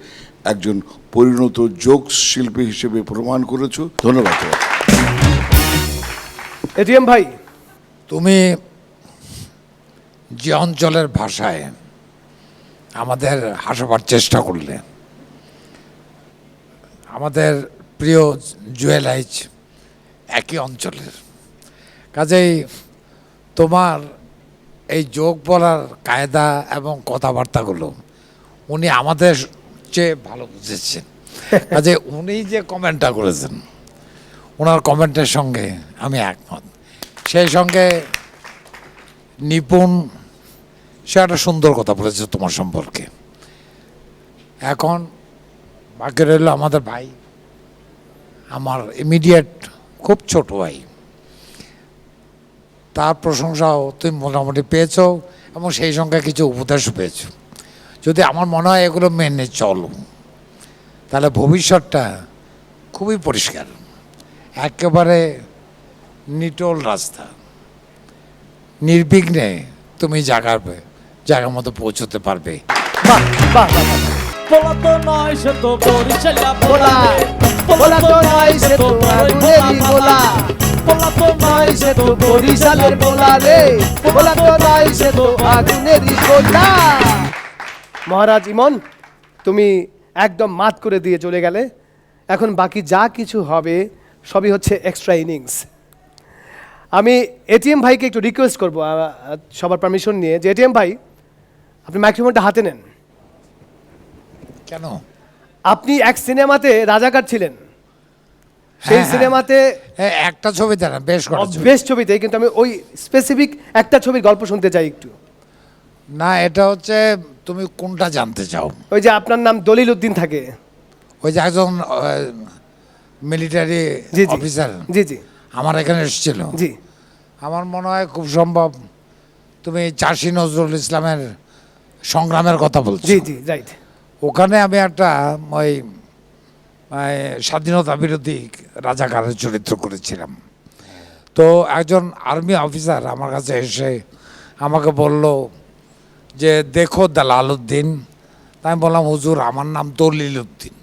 J: একজন পরিণত জোকস শিল্পী হিসেবে প্রমাণ করেছো। ধন্যবাদ।
C: এটিএম ভাই,
E: তুমি যে অঞ্চলের ভাষায় আমাদের হাসাবার চেষ্টা করলে, আমাদের প্রিয় জুয়েল আইচ একই অঞ্চলের, কাজেই তোমার এই যোগ বলার কায়দা এবং কথাবার্তাগুলো উনি আমাদের চেয়ে ভালো বুঝেছেন। কাজে উনি যে কমেন্টটা করেছেন, ওনার কমেন্টের সঙ্গে আমি একমত। সেই সঙ্গে নিপুণ সে একটা সুন্দর কথা বলেছে তোমার সম্পর্কে। এখন বাকি রইল আমাদের ভাই, আমার ইমিডিয়েট খুব ছোট ভাই, তার প্রশংসাও তুমি মোটামুটি পেয়েছো এবং সেই সঙ্গে কিছু উপদেশও পেয়েছো। যদি আমার মনে হয় এগুলো মেনে চলো, তাহলে ভবিষ্যৎটা খুবই পরিষ্কার, একেবারে নিটোল রাস্তা, নির্বিঘ্নে তুমি জায়গার মতো পৌঁছতে পারবে।
C: বাহ বাহ বাহ বাহ।
A: পোলা তো নয় সে তো বরিশালা
C: পোলা, পোলা তো নয় সে তো আগুনেরই গোলা, পোলা তো নয় সে তো বরিশালের পোলা রে, পোলা তো নয় সে তো আগুনেরই গোলা। মহারাজ ইমন, তুমি একদম মাত করে দিয়ে চলে গেলে। এখন বাকি যা কিছু হবে সবই হচ্ছে এক্সট্রা ইনিংস। আমি এটিএম ভাইকে একটু রিকোয়েস্ট করবো, সবার পারমিশন নিয়ে, যে এটিএম ভাই আপনি মাইক্রোফোনটা হাতে নেন।
E: কেন?
C: আপনি এক সিনেমাতে রাজাকার ছিলেন, সেই সিনেমাতে
E: একটা ছবিতে না,
C: বেশ ছবিতে, কিন্তু আমি ওই স্পেসিফিক একটা ছবির গল্প শুনতে চাই একটু।
E: না, এটা হচ্ছে তুমি কোনটা জানতে চাও?
C: ওই যে আপনার নাম দলিল উদ্দিন থাকে,
E: ওই যে একজন মিলিটারি অফিসার
C: জি জি
E: আমার এখানে এসেছিল।
C: জি,
E: আমার মনে হয় খুব সম্ভব তুমি চাষী নজরুল ইসলামের সংগ্রামের কথা বলছো।
C: জি জি রাইট।
E: ওখানে আমি একটা ওই স্বাধীনতা বিরোধী রাজাকারের চরিত্র করেছিলাম। তো একজন আর্মি অফিসার আমার কাছে এসে আমাকে বলল যে দেখো দালাল উদ্দিন। তাই আমি বললাম হুজুর আমার নাম দলিল উদ্দিন,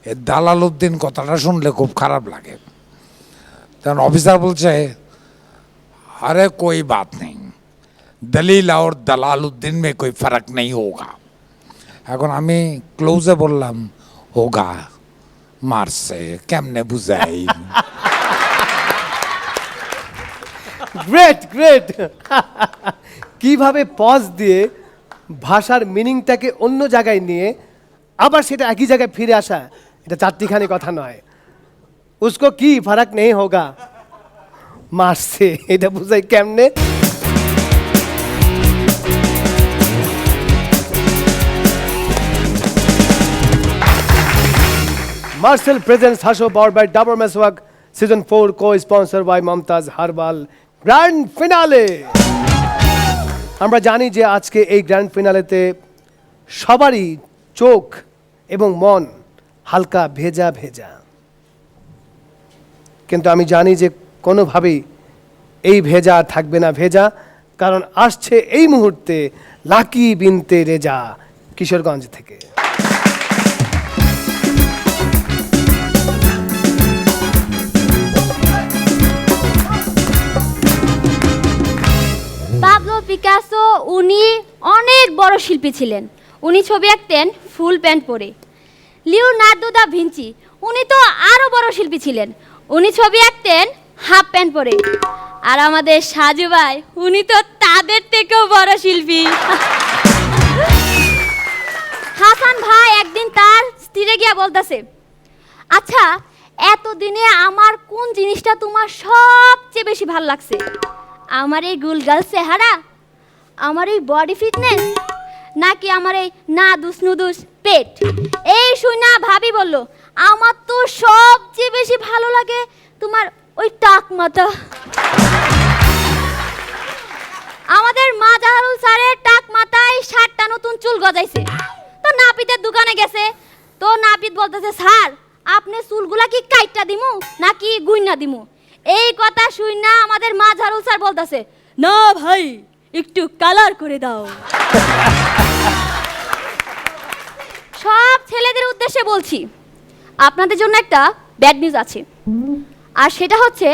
E: এই দালাল উদ্দিন কথাটা শুনলে খুব খারাপ লাগে। তখন অফিসার বলছে আরে कोई बात नहीं, दलील और दलाल उद्दीन में कोई फर्क नहीं होगा। এখন আমি ক্লোজে বললাম হোগা মারছে, কেমনে বুঝাই?
C: Great great. কিভাবে পজ দিয়ে ভাষার মিনিংটাকে অন্য জায়গায় নিয়ে আবার সেটা একই জায়গায় ফিরে আসা, এটা চারটিখানি কথা নয়। উসকো কি ফারাক নেই হোগা, মারছে, এটা বুঝাই কেমনে? Marcel presents Hasho powered by Dabur Meswak Season 4 co-sponsored by Mumtaz Herbal Grand Finale. আমরা জানি যে আজকে এই গ্র্যান্ড ফিনালেতে সবারই চোখ এবং মন হালকা ভেজা ভেজা, কিন্তু আমি জানি যে কোনোভাবেই এই ভেজা থাকবে না ভেজা, কারণ আসছে এই মুহূর্তে লাকি বিনতে রেজা কিশোরগঞ্জ থেকে।
B: পিকাসো উনি অনেক বড় শিল্পী ছিলেন। উনি ছবি আঁকতেন ফুল প্যান্ট পরে। লিওনার্দো দা ভিঞ্চি উনি তো আরো বড় শিল্পী ছিলেন। উনি ছবি আঁকতেন হাফ প্যান্ট পরে। আর আমাদের সাজু ভাই উনি তো তাদের থেকেও বড় শিল্পী। হাসান ভাই একদিন তার স্ত্রীরে গিয়া বলতেছে, আচ্ছা এতদিনে আমার কোন জিনিসটা তোমার সবচেয়ে বেশি ভালো লাগছে? আমার এই গুলগাল চেহারা, আমার এই বডি ফিটনেস, নাকি আমার এই নাদুস নুদুস পেট? এই শুনা ভাবি বলল, আমার তো সবচেয়ে বেশি ভালো লাগে তোমার ওই টাক মাথা। আমাদের মাজাহারুল স্যারের টাক মাথায় 60টা নতুন চুল গজাইছে। তো নাপিতের দোকানে গেছে, তো নাপিত বলতেছে, স্যার আপনি চুলগুলা কি কাইটটা দিমু নাকি গুইনা দিমু? এই কথা শুইনা আমাদের মাজাহারুল স্যার বলতেছে, না ভাই একটু কালার করে দাও। সব ছেলেদের উদ্দেশ্যে বলছি, আপনাদের জন্য একটা ব্যাড নিউজ আছে, আর সেটা হচ্ছে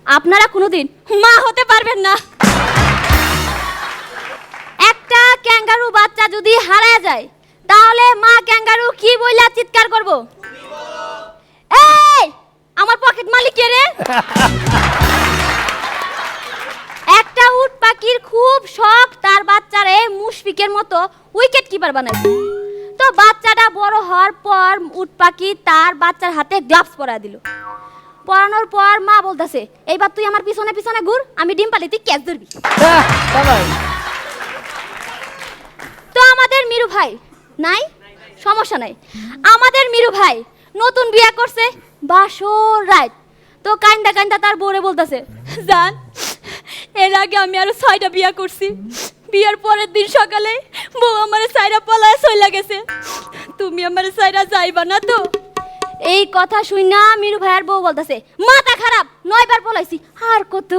B: আপনারা কোনোদিন মা হতে পারবেন না। একটা ক্যাঙ্গারু বাচ্চা যদি হারায় যায়, তাহলে মা ক্যাঙ্গারু কি বইলা চিৎকার করব? এই আমার পকেট মালিক কে রে? একটা উট পাখির খুব শখ তার বাচ্চারে মুশফিকের মতো উইকেট কিপার বানাবে। তো বাচ্চাটা বড় হওয়ার পর উট পাখি তার বাচ্চার হাতে গ্লাভস পরায় দিল। পরানোর পর মা বলতেছে, এইবার তুই আমার পিছনে পিছনে ঘুর, আমি ডিম পালি, তুই ক্যাচ ধরবি। তো আমাদের মিরু ভাই নাই, সমস্যা নাই, আমাদের মিরু ভাই নতুন বিয়ে করছে বাসর রাত। তো কাইন্দা কাইন্দা তার বউরে বলতেছে, জান এর আগে আমি আরো 6টা বিয়ে করছি, বিয়ের পরের দিন সকালে বউ আমারে সাইরা পলায় চলে গেছে, তুমি আমারে সাইরা যাইবা না তো? এই কথা শুইনা মিরু ভাইয়ের বউ বলতেছে, মাথা খারাপ, 9 বার পলাইছি আর কত।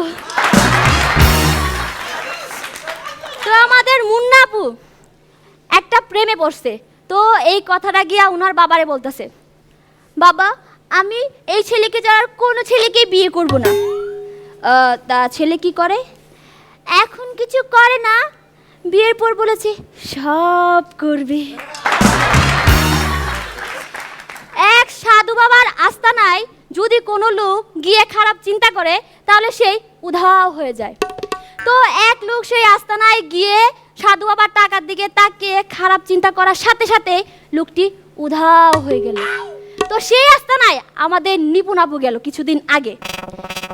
B: তো আমাদের মুন্না আপু একটা প্রেমে পড়ছে। তো এই কথাটা গিয়া উনার বাবারে বলতেছে, বাবা আমি এই ছেলেকে ছাড়া আর কোনো ছেলেকে বিয়ে করব না। তা ছেলে কি করে? এখন কিছু করে না, বিয়ের পর বলেছে সব করবে। এক সাধু বাবার আস্তানায় যদি কোনো লোক গিয়ে খারাপ চিন্তা করে, তাহলে সেই উধাও হয়ে যায়। তো এক লোক সেই আস্তানায় গিয়ে সাধু বাবার টাকার দিকে তাকিয়ে খারাপ চিন্তা করার সাথে সাথে লোকটি উধাও হয়ে গেল। তো সেই আস্তানায় আমাদের নিপুণ আপু গেল কিছুদিন আগে।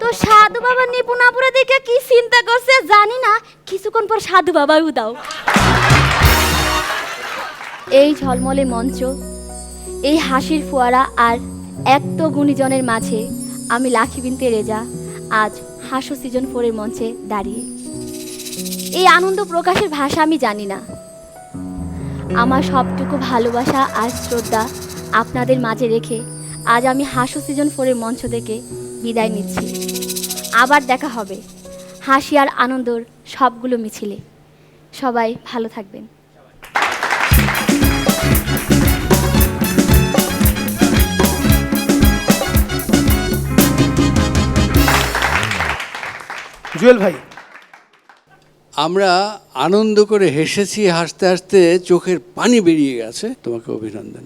B: তো সাধু বাবা নিপুণ আপুরে দেখে কি চিন্তা করছে জানি না, কিছুক্ষণ পর সাধু বাবা উধাও। এই ঝলমলে মঞ্চ, এই হাসির ফোয়ারা আর এত গুণীজনের মাঝে আমি লাখি বিনতে রেজা আজ হাসো সিজন 4-এর মঞ্চে দাঁড়িয়ে। এই আনন্দ প্রকাশের ভাষা আমি জানি না। আমার সবটুকু ভালোবাসা আর শ্রদ্ধা আপনাদের মাঝে রেখে আজ আমি হাসো সিজন 4-এর মঞ্চ থেকে বিদায় নিচ্ছি। আবার দেখা হবে হাসি আর আনন্দর সবগুলো মিছিলে। সবাই ভালো থাকবেন।
C: জুয়েল ভাই,
H: আমরা আনন্দ করে হেসেছি, হাসতে হাসতে চোখের পানি বেরিয়ে গেছে। তোমাকে অভিনন্দন।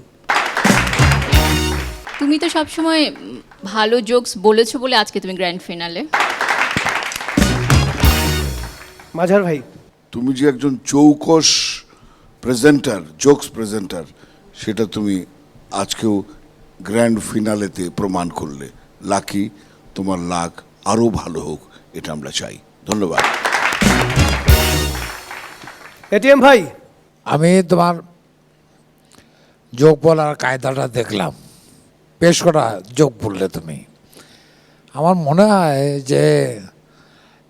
I: তুমি তো সবসময় ভালো জোকস বলেছো বলে আজকে তুমি গ্র্যান্ড ফিনালে।
C: মাঝার ভাই,
J: তুমি যে একজন চৌকস প্রেজেন্টার, জোকস প্রেজেন্টার, সেটা তুমি আজকেও গ্র্যান্ড ফিনালেতে প্রমাণ করলে। লাকি, তোমার লাক আরও ভালো হোক, এটা আমরা চাই। ধন্যবাদ।
C: এটিএম ভাই,
E: আমি তোমার যোগ বলার কায়দাটা দেখলাম, বেশ কটা যোগ বললে তুমি। আমার মনে হয় যে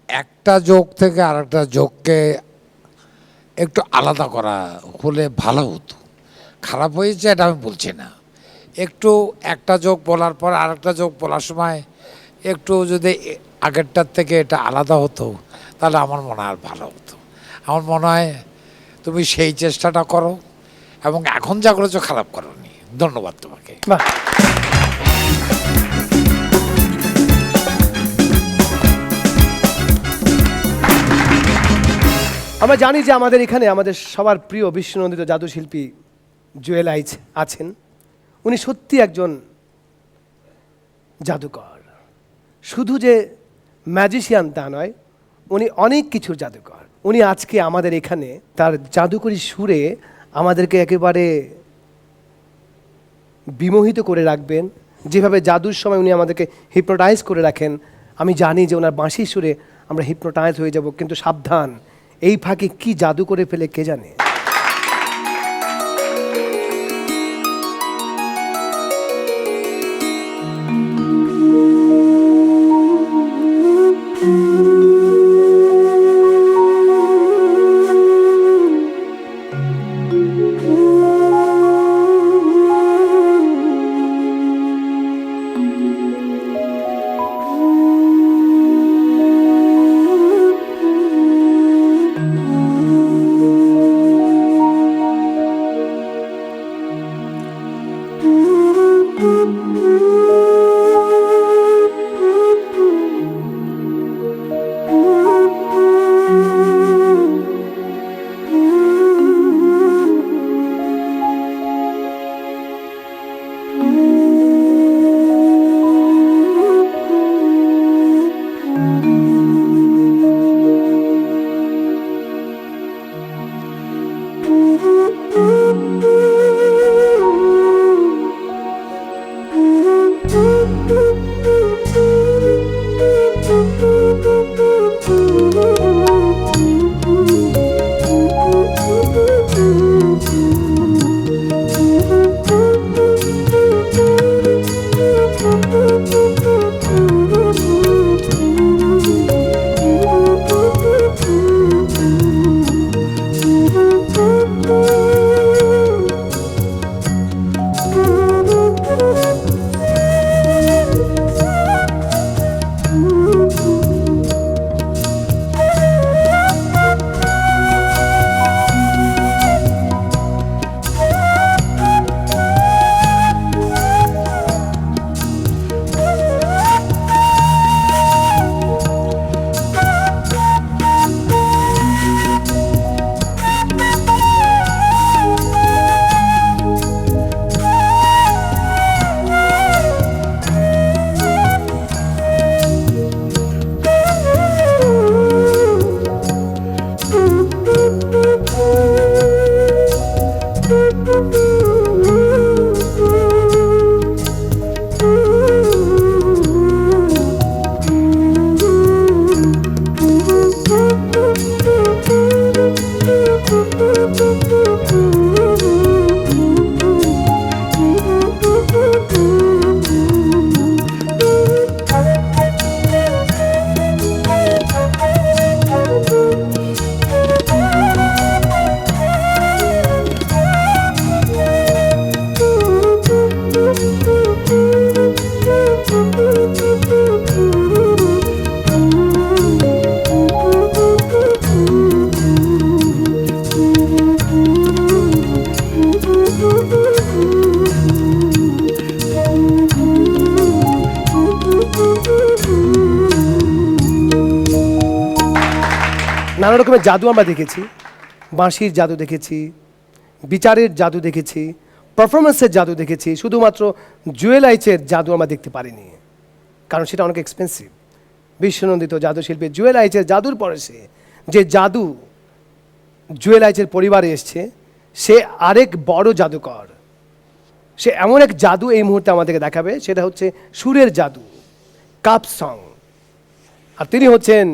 E: একটা যোগ থেকে আরেকটা যোগকে একটু আলাদা করা হলে ভালো হতো। খারাপ হয়েছে এটা আমি বলছি না, একটু একটা যোগ বলার পর আরেকটা যোগ বলার সময় একটু যদি আগেরটার থেকে এটা আলাদা হতো, তাহলে আমার মনে হয় ভালো হতো। আমার মনে হয় তুমি সেই চেষ্টাটা করো, এবং এখন যা করেছো খারাপ করোনি। ধন্যবাদ তোমাকে।
C: বাহ, আমরা জানি যে আমাদের এখানে আমাদের সবার প্রিয় বিশ্বনন্দিত জাদুশিল্পী জুয়েল আইচ আছেন। উনি সত্যি একজন জাদুকর, শুধু যে ম্যাজিশিয়ান তা নয়, উনি অনেক কিছুর জাদুকর। উনি আজকে আমাদের এখানে তার জাদুকরী সুরে আমাদেরকে একেবারে বিমোহিত করে রাখবেন। যেভাবে জাদুর সময় উনি আমাদেরকে হিপনোটাইজ করে রাখেন, আমি জানি যে ওনার বাঁশির সুরে আমরা হিপনোটাইজ হয়ে যাব। কিন্তু সাবধান, এই ফাঁকে কি জাদু করে ফেলে কে জানে। নানা রকমের জাদু আমরা দেখেছি, বাঁশির জাদু দেখেছি, বিচারের জাদু দেখেছি, পারফরমেন্সের জাদু দেখেছি। শুধুমাত্র জুয়েল আইচের জাদু আমরা দেখতে পারিনি, কারণ সেটা অনেক এক্সপেন্সিভ। বিশ্বনন্দিত জাদুশিল্পী জুয়েল আইচের জাদুর পরে যে জাদু জুয়েল আইচের পরিবারে এসছে, সে আরেক বড় জাদুকর। সে এমন এক জাদু এই মুহূর্তে আমাদেরকে দেখাবে, সেটা হচ্ছে সুরের জাদু, কাপ সং। আর তিনি হচ্ছেন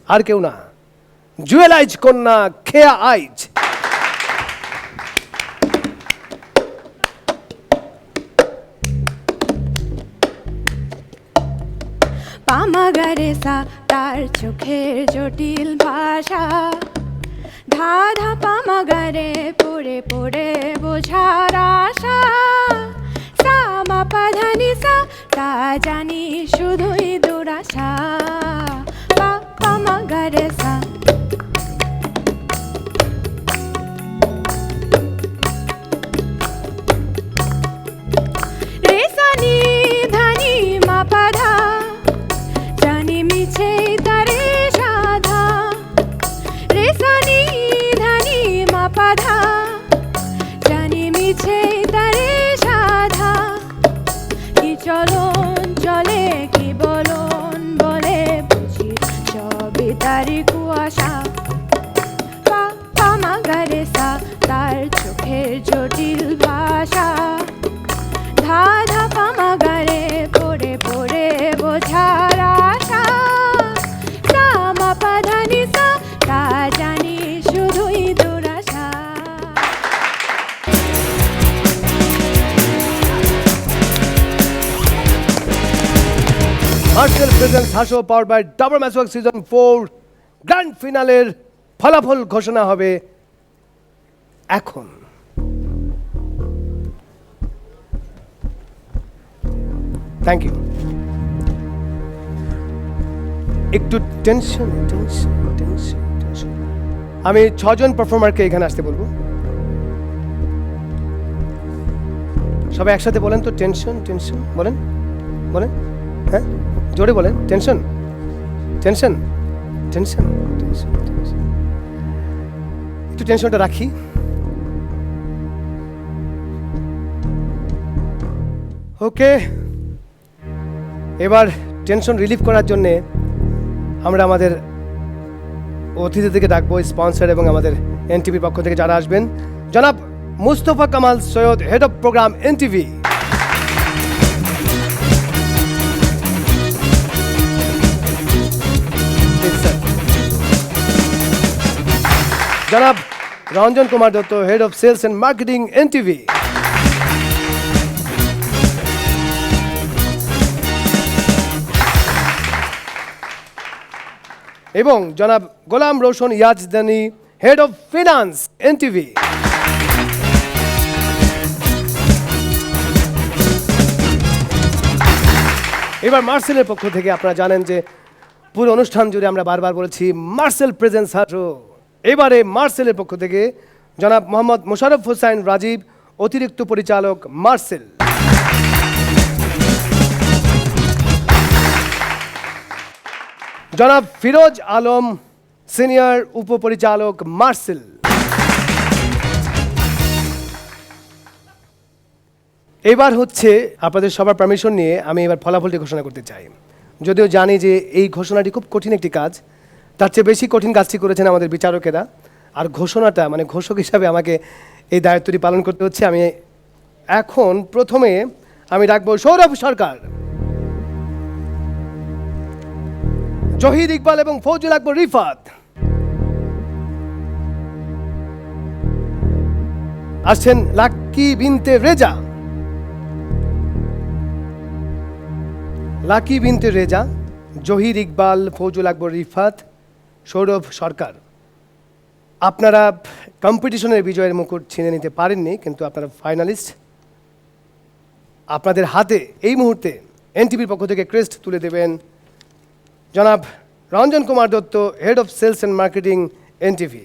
C: আর কেউ না, জুয়েল আইচ কন্যা খেয়া আইচ।
B: পামাগারেসা তার চোখের জটিল ভাষা, ধাধা পামাগারে পড়ে পড়ে বোঝার আশা, সামা পাধানিসা তা জানি শুধুই দুরাশা। পামাগারেসা রেসানি ধানি মা পাধা জানি মিছে তারে সাধা, কুয়াশা পা পা মা গা রে সা তার চোখের জটিল ভাষা ধা ধা পা মা গা রে পড়ে পড়ে বোঝার আশা সা মা পা ধা নি সা তা জানি শুধুই দুরাশা।
C: মার্সেল প্রেজেন্টস হাসো পাওয়ার বাই ডাবল ম্যাচওয়ার্ক সিজন 4 গ্র্যান্ড ফিনালের ফলাফল ঘোষণা হবে এখন। Thank you. একটু টেনশন টেনশন টেনশন টেনশন। আমি 6 জন পারফর্মারকে এখানে আসতে বলবো। সবাই একসাথে বলেন তো, টেনশন টেনশন বলেন বলেন, হ্যাঁ জোরে বলেন, টেনশন টেনশন টেনশন টেনশন। একটু টেনশনটা রাখি। ওকে, এবার টেনশন রিলিফ করার জন্যে আমরা আমাদের অতিথিদেরকে ডাকবো, স্পন্সর এবং আমাদের এনটিভির পক্ষ থেকে যারা আসবেন। জনাব Mustafa Kamal Syed, head of programme NTV. জনাব Ranjan Kumar Dutta, head of sales and marketing NTV. এবং জনাব Golam Roshan Yazdani, head of finance NTV. এবার মার্সেলের পক্ষ থেকে আপনারা জানেন যে পুরো অনুষ্ঠান জুড়ে আমরা বারবার বলেছি মার্সেল প্রেজেন্স হাসো। এবারে মার্সেলের পক্ষ থেকে জনাব মোহাম্মদ মোশাররফ হোসাইন রাজীব, অতিরিক্ত পরিচালক মার্সেল। জনাব ফিরোজ আলম, সিনিয়র উপপরিচালক মার্সেল। এবার হচ্ছে আপনাদের সবার পারমিশন নিয়ে আমি এবার ফলাফলটি ঘোষণা করতে চাই। যদিও জানি যে এই ঘোষণাটি খুব কঠিন একটি কাজ, তার চেয়ে বেশি কঠিন কাজটি করেছেন আমাদের বিচারকেরা। আর ঘোষণাটা মানে ঘোষক হিসাবে আমাকে এই দায়িত্বটি পালন করতে হচ্ছে। আমি এখন প্রথমে আমি ডাকবো সৌরভ সরকার, জহির ইকবাল এবং ফৌজুল আকবর রিফাত। আসছেন লাকি বিনতে রেজা, লাকি বিনতে রেজা, জহির ইকবাল, ফৌজুল আকবর রিফাত, সৌরভ সরকার। আপনারা কম্পিটিশনের বিজয়ের মুকুট ছিনে নিতে পারেননি, কিন্তু আপনারা ফাইনালিস্ট। আপনাদের হাতে এই মুহূর্তে এনটিভির পক্ষ থেকে ক্রেস্ট তুলে দেবেন জনাব Ranjan Kumar Dutta, head of sales and marketing NTV.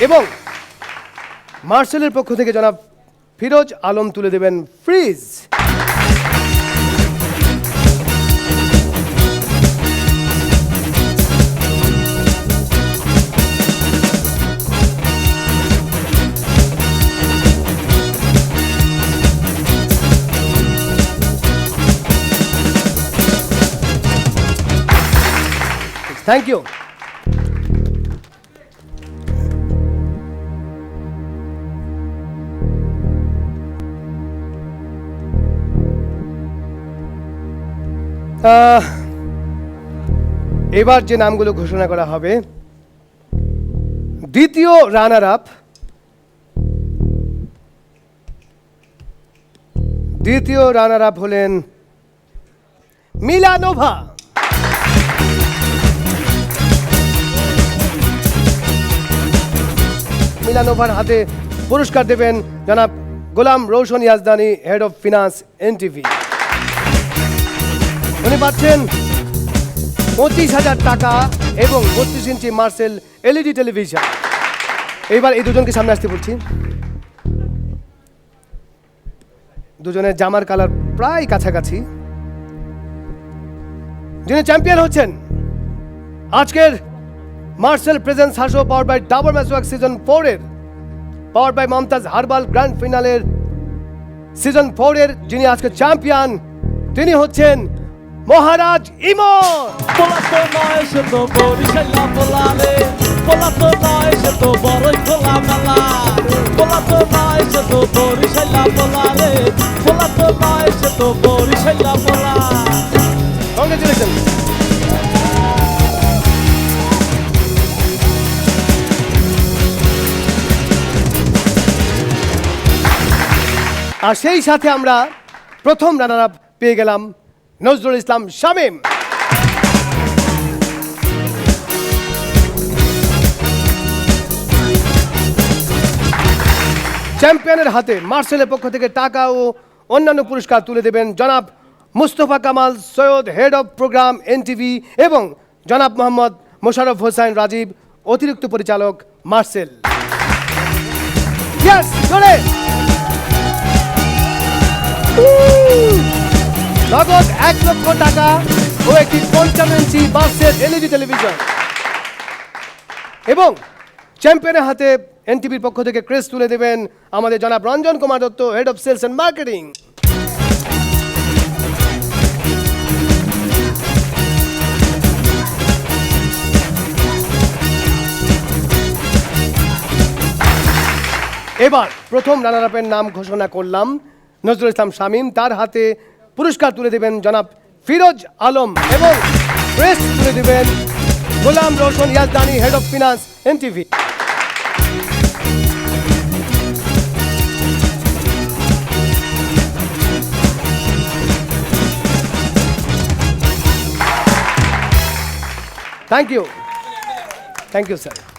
C: এবং মার্সেলের পক্ষ থেকে জনাব ফিরোজ আলম তুলে দেবেন ফ্রিজ। Thank you. এবার যে নামগুলো ঘোষণা করা হবে, দ্বিতীয় রানার আপ, হলেন মিলানোভা। মিলানোভার হাতে পুরস্কার দেবেন জনাব Golam Roshan Yazdani, head of finance NTV. উনি পাচ্ছেন 25,000 টাকা এবং 32 ইঞ্চি মার্সেল এলইডি টেলিভিশন। এইবার এই দুজনকে সামনে আসতে বলছি। দুজনের জামার কালার প্রায় কাছাকাছি। যিনি চ্যাম্পিয়ন হচ্ছেন আজকের মার্সেল প্রেজেন্স হাসো পাওয়ার বাই ডাবর ম্যাচওয়ার্ক সিজন 4 এর power by Mumtaz herbal grand ফিনালের সিজন 4 এর যিনি আজকে চ্যাম্পিয়ন তিনি হচ্ছেন মহারাজ ইমন।
A: পোলাতো নয় সে তো বরিশালা পোলারে, পোলাতো নয় সে তো বড়ই খোলা মেলা, পোলাতো নয় সে তো বরিশালা পোলারে, পোলাতো নয় সে তো বরিশালা পোলা।
C: কংগ্রেচুলেশন। আর সেই সাথে আমরা প্রথম রানার আপ পেয়ে গেলাম নজরুল ইসলাম শামীম। চ্যাম্পিয়নের হাতে মার্সেলের পক্ষ থেকে টাকা ও অন্যান্য পুরস্কার তুলে দেবেন জনাব Mustafa Kamal Syed, head of programme NTV, এবং জনাব মোহাম্মদ মোশাররফ হোসেন রাজীব, অতিরিক্ত পরিচালক মার্সেল। Yes, জোরে। নগদ 1 লক্ষ টাকা ও একটি 55 ইঞ্চি বাসের এলইডি টেলিভিশন, এবং চ্যাম্পিয়নের হাতে এনটিভির পক্ষ থেকে ক্রেস্ট তুলে দেবেন আমাদের জনাব Ranjan Kumar Dutta, head of sales and marketing. এবার প্রথম রানার আপের নাম ঘোষণা করলাম নজরুল ইসলাম শামীম, তার হাতে পুরস্কার তুলে দেবেন জনাব ফিরোজ আলম, এবং ক্রেস্ট তুলে দেবেন Golam Roshan Yazdani, head of finance NTV. Thank you sir.